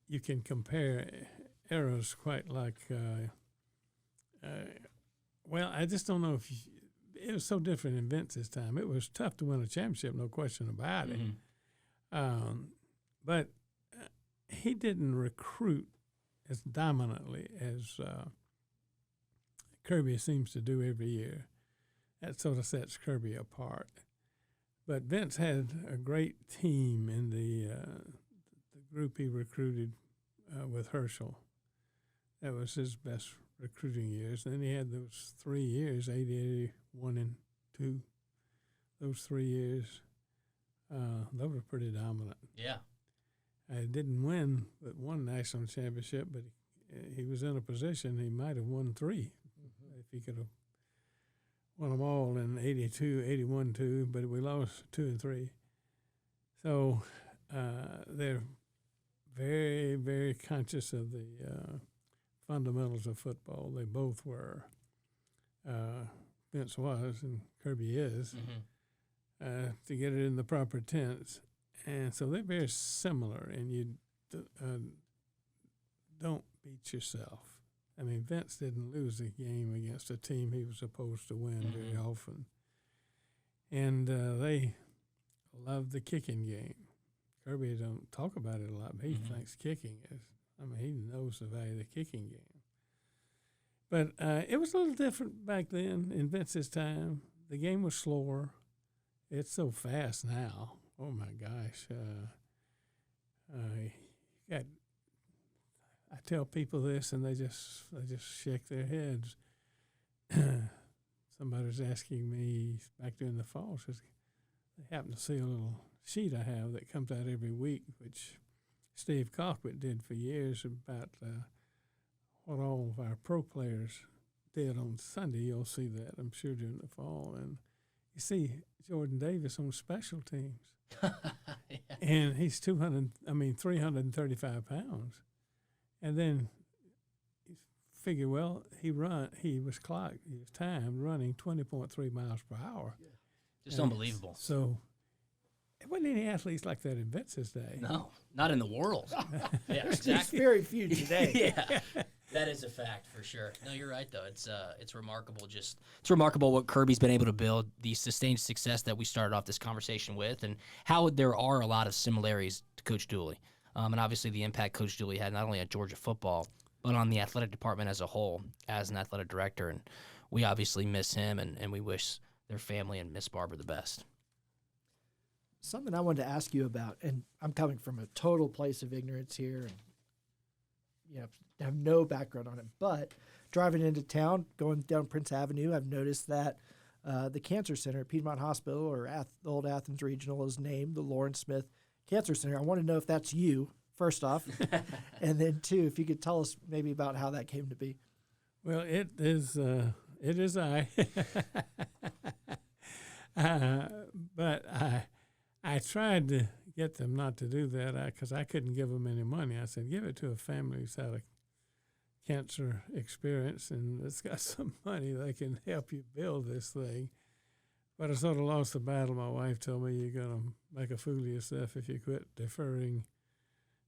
you can compare eras quite like. Well, I just don't know if it was so different in Vince's time. It was tough to win a championship, no question about it. But he didn't recruit as dominantly as Kirby seems to do every year. That sort of sets Kirby apart. But Vince had a great team in the group he recruited with Herschel. That was his best recruiting years. Then he had those 3 years, 80, 81, and 2. Those 3 years, those were pretty dominant. Yeah. I didn't win but one national championship, but he was in a position he might have won 3 if he could have won them all in 82, 81, 2, but we lost 2 and 3. So they're very, very conscious of the fundamentals of football. They both were. Vince was, and Kirby is, to get it in the proper tense. And so they're very similar, and you don't beat yourself. Vince didn't lose a game against a team he was supposed to win very often. And they love the kicking game. Kirby don't talk about it a lot, but he thinks kicking is, he knows the value of the kicking game. But it was a little different back then in Vince's time. The game was slower. It's so fast now. Oh, my gosh. I tell people this, and they just shake their heads. Somebody was asking me back during the fall, says they happen to see a little sheet I have that comes out every week, which Steve Colquitt did for years about what all of our pro players did on Sunday. You'll see that, I'm sure, during the fall. And you see Jordan Davis on special teams. Yeah. And he's 335 pounds. And then you figure, well, he was timed running 20.3 miles per hour. Yeah. Just unbelievable. So there wasn't any athletes like that in Vince's day. No, not in the world. Yeah, exactly. There's very few today. Yeah, that is a fact for sure. No, you're right though. It's remarkable. It's remarkable what Kirby's been able to build, the sustained success that we started off this conversation with, and how there are a lot of similarities to Coach Dooley, and obviously the impact Coach Dooley had not only at Georgia football but on the athletic department as a whole as an athletic director. And we obviously miss him, and we wish their family and miss Barbara the best. Something I wanted to ask you about, and I'm coming from a total place of ignorance here, and have no background on it, but driving into town, going down Prince Avenue, I've noticed that the Cancer Center at Piedmont Hospital, or the old Athens Regional, is named the Loran Smith Cancer Center. I want to know if that's you, first off, and then two, if you could tell us maybe about how that came to be. Well, it is I. But I tried to get them not to do that because I couldn't give them any money. I said, give it to a family who's had a cancer experience and it's got some money they can help you build this thing. But I sort of lost the battle. My wife told me you're going to make a fool of yourself if you quit deferring,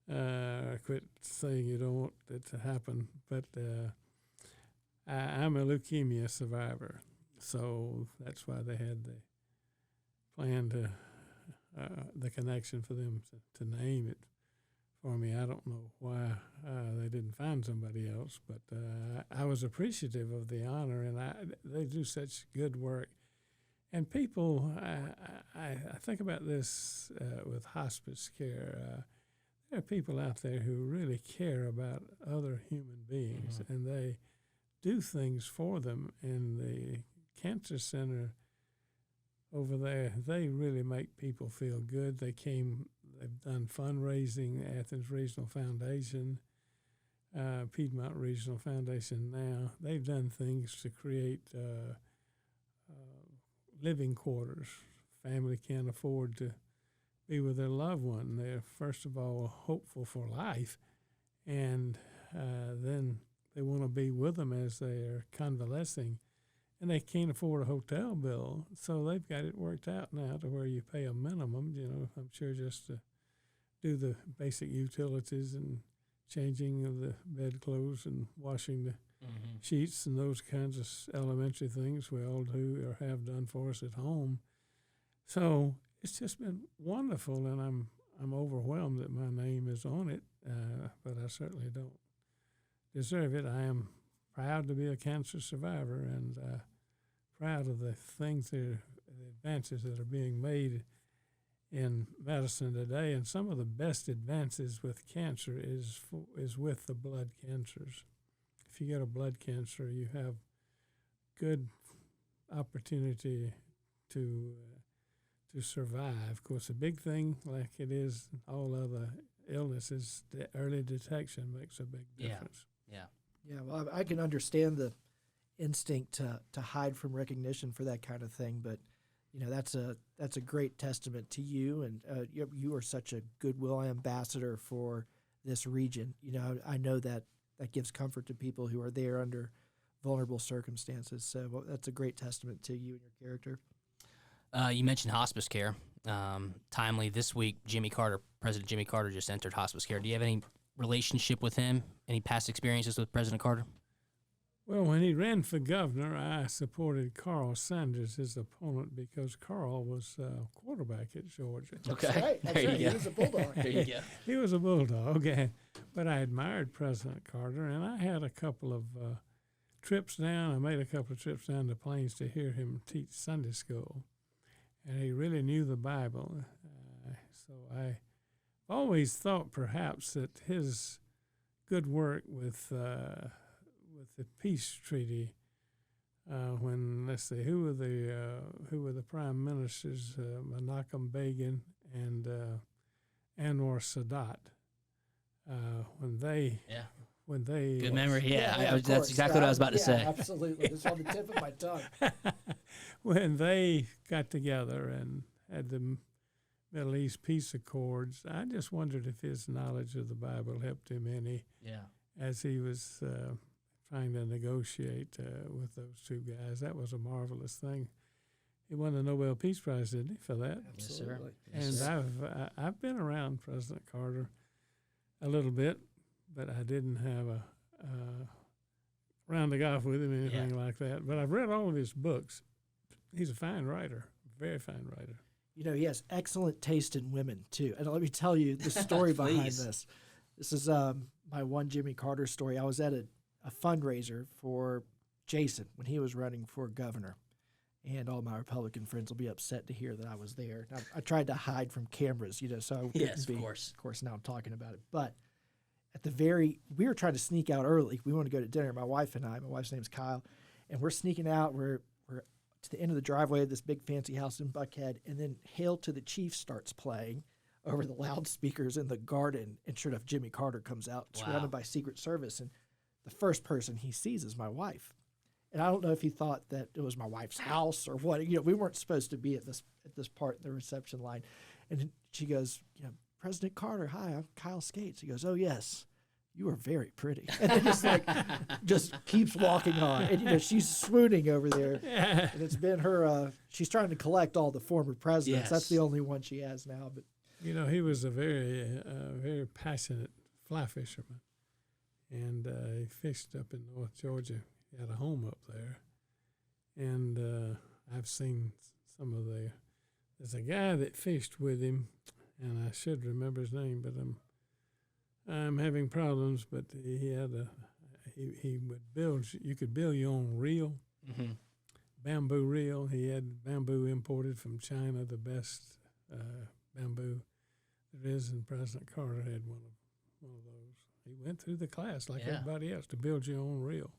quit saying you don't want it to happen. But I'm a leukemia survivor, so that's why they had the plan to the connection for them to name it for me. I don't know why they didn't find somebody else, but I was appreciative of the honor, and they do such good work. And people, I think about this with hospice care. There are people out there who really care about other human beings, and they do things for them. And the Cancer Center over there, they really make people feel good. They've done fundraising, Athens Regional Foundation, Piedmont Regional Foundation now. They've done things to create living quarters. Family can't afford to be with their loved one. They're, first of all, hopeful for life, and then they want to be with them as they're convalescing. And they can't afford a hotel bill, so they've got it worked out now to where you pay a minimum, I'm sure, just to do the basic utilities and changing of the bedclothes and washing the sheets and those kinds of elementary things we all do or have done for us at home. So it's just been wonderful, and I'm overwhelmed that my name is on it, but I certainly don't deserve it. I am proud to be a cancer survivor, and proud of the advances that are being made in medicine today. And some of the best advances with cancer is with the blood cancers. If you get a blood cancer, you have good opportunity to survive. Of course, a big thing, like it is all other illnesses, the early detection makes a big difference. Yeah, well, I can understand the instinct to hide from recognition for that kind of thing, but that's a great testament to you, and you are such a goodwill ambassador for this region. I know that gives comfort to people who are there under vulnerable circumstances. So that's a great testament to you and your character. You mentioned hospice care. Timely this week, President Jimmy Carter just entered hospice care. Do you have any relationship with him? Any past experiences with President Carter? Well, when he ran for governor, I supported Carl Sanders, his opponent, because Carl was quarterback at Georgia. Okay. That's right. That's right. He was a Bulldog. There you go. He was a Bulldog, but I admired President Carter, and I had a couple of trips down. I made a couple of trips down to Plains to hear him teach Sunday school, and he really knew the Bible. So I always thought perhaps that his good work with the peace treaty, when, let's see, who were the prime ministers, Menachem Begin and Anwar Sadat, when they Good memory. Yeah, that's course. exactly what I was about to say. Absolutely, it's on the tip of my tongue. When they got together and had the Middle East peace accords, I just wondered if his knowledge of the Bible helped him any. Yeah. As he was trying to negotiate with those two guys. That was a marvelous thing. He won the Nobel Peace Prize, didn't he, for that? Absolutely. Yes, sir. And I've been around President Carter a little bit, but I didn't have a round of golf with him, anything like that. But I've read all of his books. He's a fine writer, very fine writer. He has excellent taste in women, too. And let me tell you the story behind this. This is my one Jimmy Carter story. I was at a fundraiser for Jason when he was running for governor. and all my Republican friends will be upset to hear that I was there. I tried to hide from cameras, so I couldn't be. Of course, now I'm talking about it. But we were trying to sneak out early. We wanted to go to dinner, my wife and I. My wife's name's Kyle, and we're sneaking out. We're to the end of the driveway of this big fancy house in Buckhead, and then Hail to the Chief starts playing over the loudspeakers in the garden, and sure enough, Jimmy Carter comes out, surrounded by Secret Service, and the first person he sees is my wife. And I don't know if he thought that it was my wife's house or what. We weren't supposed to be at this part in the reception line. And she goes, President Carter, hi, I'm Kyle Skates. He goes, oh, yes, you are very pretty. And then just keeps walking on. And, she's swooning over there. And it's been her, she's trying to collect all the former presidents. Yes. That's the only one she has now. But he was a very passionate fly fisherman. And he fished up in North Georgia. He had a home up there. And I've seen some of there's a guy that fished with him, and I should remember his name, but I'm having problems. But he had he would build. You could build your own reel, bamboo reel. He had bamboo imported from China, the best bamboo there is, and President Carter had one of those. He went through the class like everybody else to build your own reel.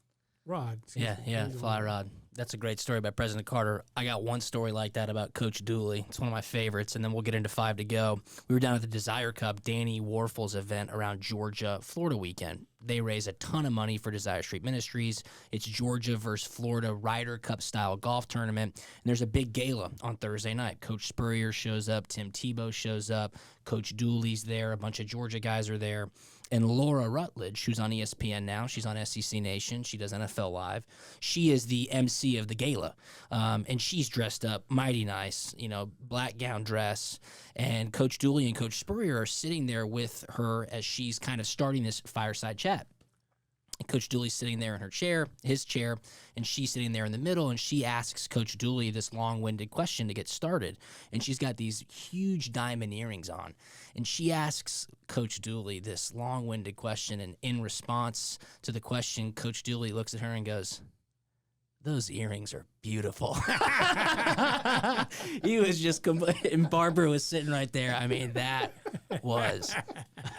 Rod. Fly rod. That's a great story about President Carter. I got one story like that about Coach Dooley. It's one of my favorites, and then we'll get into 5 to go. We were down at the Desire Cup, Danny Warfel's event around Georgia-Florida weekend. They raise a ton of money for Desire Street Ministries. It's Georgia versus Florida Ryder Cup-style golf tournament, and there's a big gala on Thursday night. Coach Spurrier shows up. Tim Tebow shows up. Coach Dooley's there. A bunch of Georgia guys are there. And Laura Rutledge, who's on ESPN now, she's on SEC Nation, she does NFL Live. She is the MC of the gala, and she's dressed up mighty nice, black gown dress. And Coach Dooley and Coach Spurrier are sitting there with her as she's kind of starting this fireside chat. And Coach Dooley's sitting there in his chair, and she's sitting there in the middle, and she asks Coach Dooley this long-winded question to get started. And she's got these huge diamond earrings on. And she asks Coach Dooley this long-winded question, and in response to the question, Coach Dooley looks at her and goes, those earrings are beautiful. He was just and Barbara was sitting right there. I mean, that was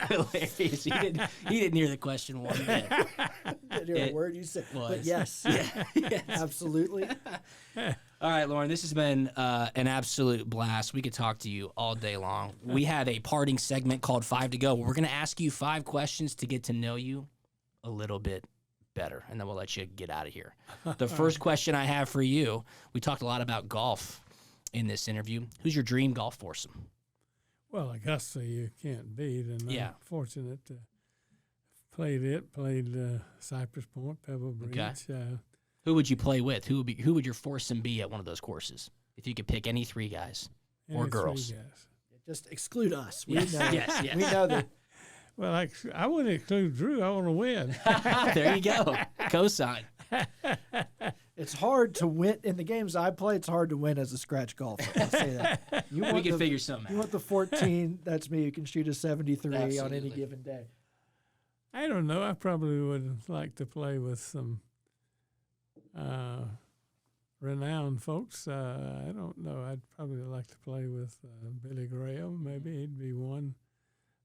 hilarious. He didn't hear the question one bit. Didn't hear a word you said. But yes, yes. Absolutely. All right, Loran, this has been an absolute blast. We could talk to you all day long. We have a parting segment called 5 to go. We're going to ask you 5 questions to get to know you a little bit better, and then we'll let you get out of here. The first question I have for you, we talked a lot about golf in this interview. Who's your dream golf foursome? Well, Augusta you can't beat, and I'm fortunate to played Cypress Point, Pebble Beach. Okay. Who would you play with? Who would your foursome be at one of those courses? If you could pick any 3 guys or girls. Just exclude us. We Yes. know. Yes. We know that. Well, I wouldn't include Drew. I want to win. There you go. Cosign. It's hard to win in the games I play. It's hard to win as a scratch golfer. I'll say that. We can figure something out. You want the 14? That's me. You can shoot a 73 Absolutely. on any given day. I don't know. I probably would like to play with some renowned folks. I don't know. I'd probably like to play with Billy Graham. Maybe he'd be one.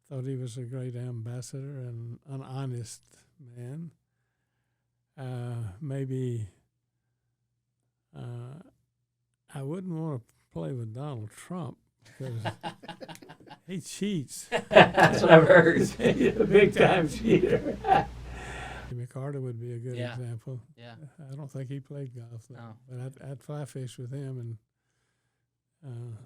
Thought he was a great ambassador and an honest man. Maybe I wouldn't want to play with Donald Trump because he cheats. That's what I've heard. He's a big-time cheater. Jimmy Carter would be a good example. Yeah. I don't think he played golf, though. No. But I'd fly fish with him, and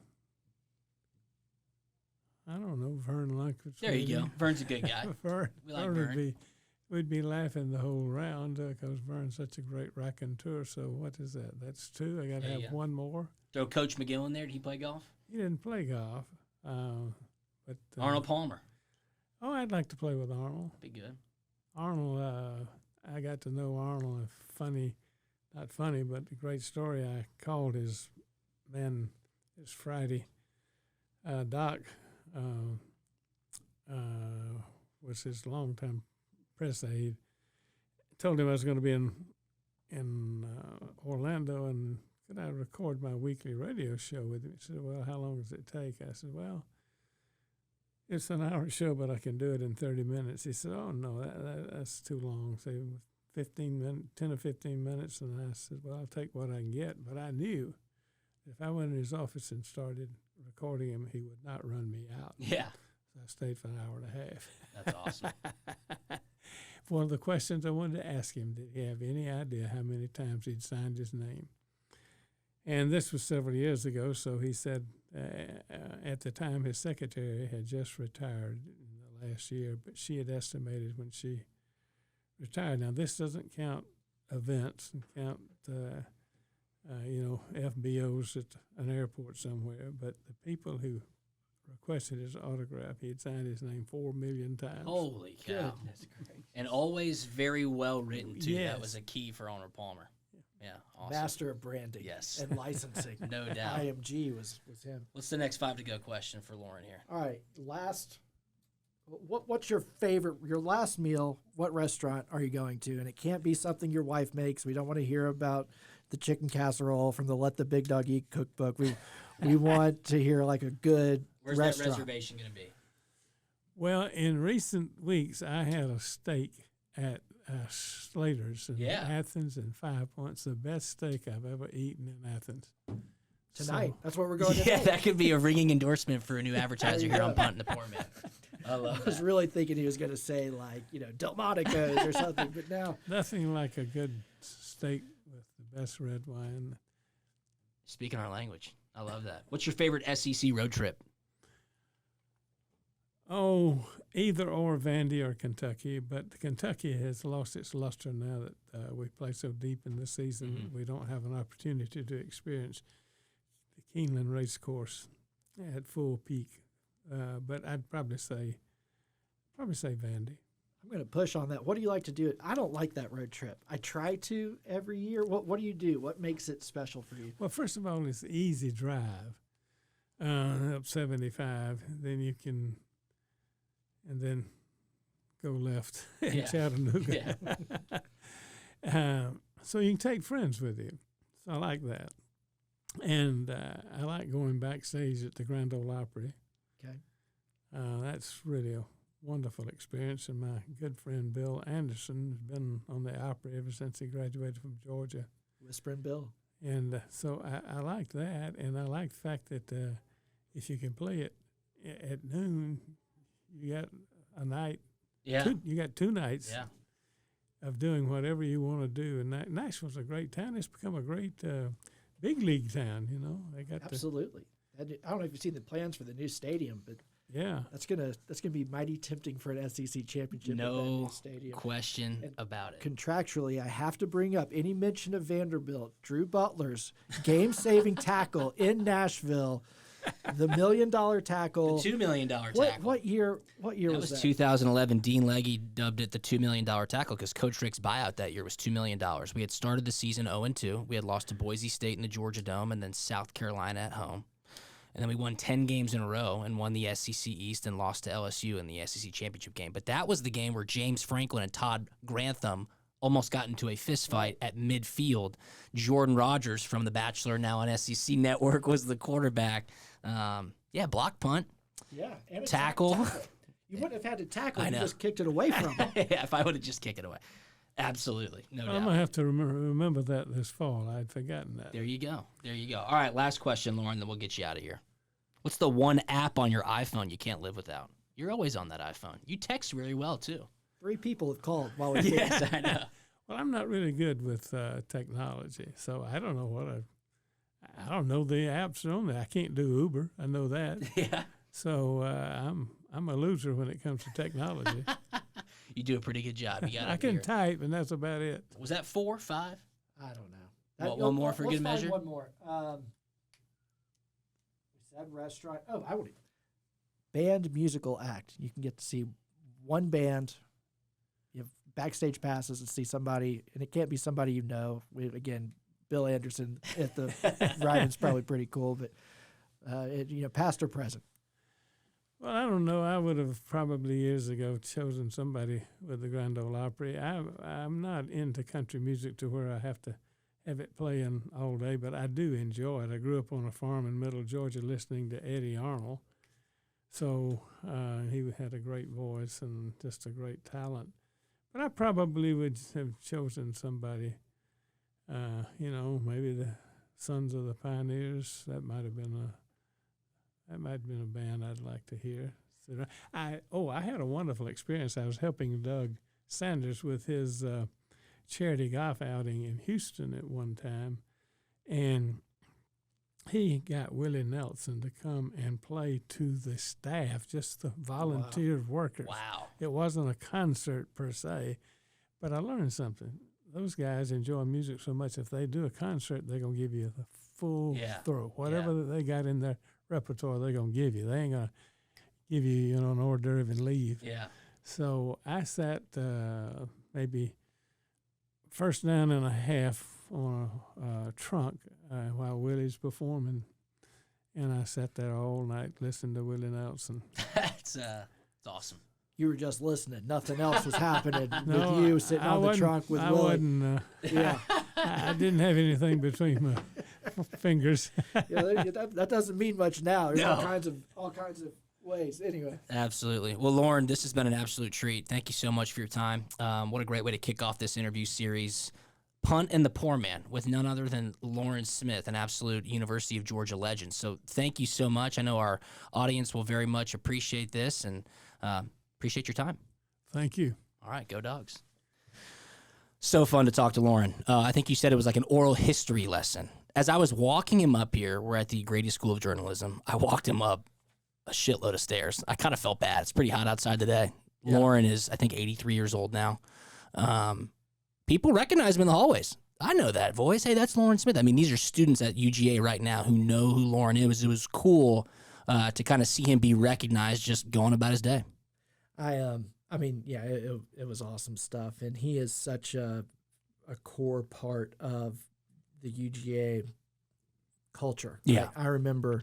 I don't know, Vern Lunkwitz. There you go. Vern's a good guy. Vern Vern. We'd be laughing the whole round because Vern's such a great raconteur. So what is that? That's 2. I got to have one more. Throw Coach McGill in there. Did he play golf? He didn't play golf. But Arnold Palmer. Oh, I'd like to play with Arnold. Be good. Arnold, I got to know Arnold. Not funny, but a great story. I called his man this Friday. Doc was his longtime press aide. Told him I was going to be in Orlando and could I record my weekly radio show with him? He said, well, how long does it take? I said, well, it's an hour show, but I can do it in 30 minutes. He said, oh, no, that's too long. Say 10 or 15 minutes. And I said, well, I'll take what I can get. But I knew if I went in his office and started recording him, he would not run me out. Yeah. So I stayed for an hour and a half. That's awesome. One of the questions I wanted to ask him, did he have any idea how many times he'd signed his name? And this was several years ago, so he said at the time his secretary had just retired in the last year, but she had estimated when she retired. Now, this doesn't count events and count, FBOs at an airport somewhere, but the people who requested his autograph, he had signed his name 4 million times. Holy cow. That's great. And always very well written, too. Yes. That was a key for Arnold Palmer. Yeah, awesome. Master of branding. Yes. And licensing. No doubt. IMG was him. What's the next 5 to go question for Loran here? All right, what's your favorite, your last meal, what restaurant are you going to? And it can't be something your wife makes. We don't want to hear about the chicken casserole from the Let the Big Dog Eat cookbook. We want to hear like a good Where's restaurant. that reservation going to be? Well, in recent weeks, I had a steak at Slater's in Athens in 5 Points, the best steak I've ever eaten in Athens. Tonight. That's what we're going to do. Yeah, that could be a ringing endorsement for a new advertiser here on Punt and the Poor Man. I I was really thinking he was going to say, like, Delmonico's or something, but now. Nothing like a good steak with the best red wine. Speaking our language. I love that. What's your favorite SEC road trip? Oh, either or Vandy or Kentucky, but Kentucky has lost its luster now that we play so deep in the season. Mm-hmm. We don't have an opportunity to experience the Keeneland race course at full peak. But I'd probably say Vandy. I'm going to push on that. What do you like to do? I don't like that road trip. I try to every year. What do you do? What makes it special for you? Well, first of all, it's an easy drive up 75. Then you can, and then go left in Chattanooga. Yeah. So you can take friends with you. So I like that. And I like going backstage at the Grand Ole Opry. Okay. That's really a wonderful experience. And my good friend Bill Anderson has been on the Opry ever since he graduated from Georgia. Whispering Bill. And so I like that. And I like the fact that if you can play it at noon, you got a night. Yeah. You got 2 nights. Yeah. Of doing whatever you want to do. And Nashville's a great town. It's become a great big league town, They got Absolutely. I don't know if you've seen the plans for the new stadium, but that's gonna be mighty tempting for an SEC championship. No stadium. question about it. Contractually, I have to bring up any mention of Vanderbilt, Drew Butler's game-saving tackle in Nashville, the $1 million tackle, The $2 million tackle. What year was that? 2011. Dean Legge dubbed it the $2 million tackle because Coach Rick's buyout that year was $2 million. We had started the season 0-2. We had lost to Boise State in the Georgia Dome and then South Carolina at home. And then we won 10 games in a row and won the SEC East and lost to LSU in the SEC championship game. But that was the game where James Franklin and Todd Grantham almost got into a fist fight at midfield. Jordan Rogers from The Bachelor, now on SEC Network, was the quarterback. Block punt. Yeah. And Tackle. You wouldn't have had to tackle. I know. You just kicked it away from him. Yeah, if I would have just kicked it away. Absolutely. No doubt. I'm going to have to remember that this fall. I'd forgotten that. There you go. All right, last question, Loran, then we'll get you out of here. What's the one app on your iPhone you can't live without? You're always on that iPhone. You text really well, too. 3 people have called while we Yes, I know. Well, I'm not really good with technology, so I don't know I don't know the apps on there. I can't do Uber. I know that. Yeah. So I'm a loser when it comes to technology. You do a pretty good job. You got I can type, and that's about it. Was that 4, 5? I don't know. One more for good let's measure? find one more. We said restaurant. Oh, I would. Band musical act. You can get to see one band. You have backstage passes and see somebody, and it can't be somebody you know. Again, Bill Anderson at the Ryman's probably pretty cool, but past or present. Well, I don't know. I would have probably years ago chosen somebody with the Grand Ole Opry. I'm not into country music to where I have to have it playing all day, but I do enjoy it. I grew up on a farm in Middle Georgia listening to Eddie Arnold. So he had a great voice and just a great talent. But I probably would have chosen somebody, maybe the Sons of the Pioneers. That might have been a band I'd like to hear. So I had a wonderful experience. I was helping Doug Sanders with his charity golf outing in Houston at one time, and he got Willie Nelson to come and play to the staff, just the volunteer workers. Wow. It wasn't a concert per se, but I learned something. Those guys enjoy music so much, if they do a concert, they're going to give you the full throw. Whatever that they got in their repertoire, they're going to give you. They ain't going to give you, an hors d'oeuvre and leave. Yeah. So I sat maybe first down and a half on a trunk while Willie's performing, and I sat there all night listening to Willie Nelson. It's awesome. You were just listening. Nothing else was happening with you sitting on the trunk with Willie. I didn't have anything between my fingers. That doesn't mean much now. There's all kinds of ways. Anyway. Absolutely. Well, Loran, this has been an absolute treat. Thank you so much for your time. What a great way to kick off this interview series. Punt and the Poor Man with none other than Loran Smith, an absolute University of Georgia legend. So thank you so much. I know our audience will very much appreciate this, and appreciate your time. Thank you. All right, go Dogs. So fun to talk to Loran. I think you said it was like an oral history lesson. As I was walking him up here, we're at the Grady School of Journalism, I walked him up a shitload of stairs. I kind of felt bad. It's pretty hot outside today. Yeah. Loran is, I think, 83 years old now. People recognize him in the hallways. I know that voice. Hey, that's Loran Smith. I mean, these are students at UGA right now who know who Loran is. It was cool to kind of see him be recognized just going about his day. It was awesome stuff. And he is such a core part of the UGA culture. Yeah. I remember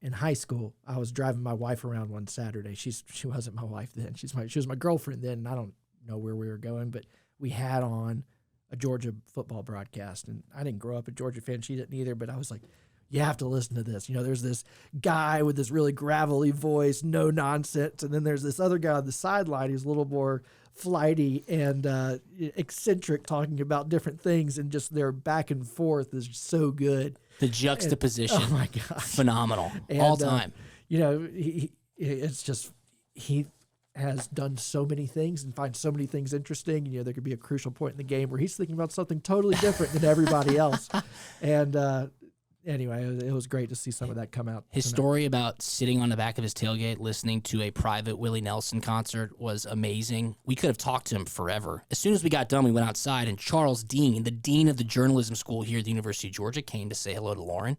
in high school, I was driving my wife around one Saturday. She wasn't my wife then. She was my girlfriend then, and I don't know where we were going, but we had on a Georgia football broadcast, and I didn't grow up a Georgia fan. She didn't either, but I was like, you have to listen to this. There's this guy with this really gravelly voice, no nonsense, and then there's this other guy on the sideline who's a little more flighty and eccentric, talking about different things, and just their back and forth is so good. The juxtaposition, oh my gosh, phenomenal, all time. He has done so many things and finds so many things interesting. There could be a crucial point in the game where he's thinking about something totally different than everybody else. And anyway, it was great to see some of that come out. His story about sitting on the back of his tailgate listening to a private Willie Nelson concert was amazing. We could have talked to him forever. As soon as we got done, we went outside, and Charles Dean, the dean of the journalism school here at the University of Georgia, came to say hello to Loran.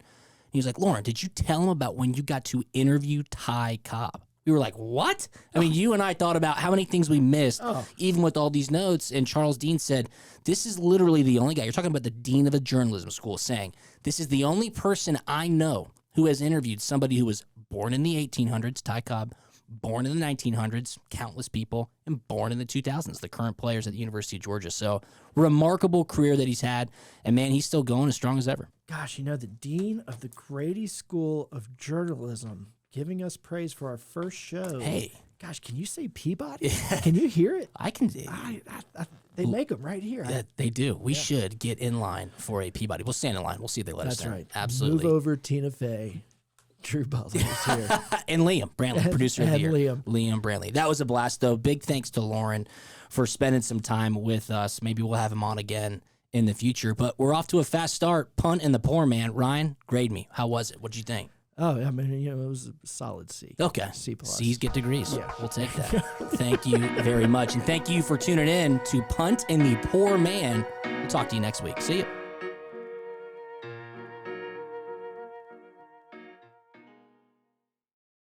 He was like, Loran, did you tell him about when you got to interview Ty Cobb? We were like, what? I mean, you and I thought about how many things we missed, even with all these notes. And Charles Dean said, this is literally the only guy. You're talking about the dean of a journalism school saying, this is the only person I know who has interviewed somebody who was born in the 1800s, Ty Cobb, born in the 1900s, countless people, and born in the 2000s, the current players at the University of Georgia. So remarkable career that he's had. And, man, he's still going as strong as ever. Gosh, the dean of the Grady School of Journalism giving us praise for our first show. Hey. Gosh, can you say Peabody? Can you hear it? I can. They make them right here. They do. We should get in line for a Peabody. We'll stand in line. We'll see if they let us in. That's right. Absolutely. Move over, Tina Fey. Drew Butler is here. And Liam Brantley, producer of the year. Liam Brantley. That was a blast, though. Big thanks to Loran for spending some time with us. Maybe we'll have him on again in the future. But we're off to a fast start. Punt and the Poor Man. Ryan, grade me. How was it? What'd you think? Oh, I mean, it was a solid C. Okay. C+. C's get degrees. Yeah. We'll take that. Thank you very much. And thank you for tuning in to Punt and the Poor Man. We'll talk to you next week. See you.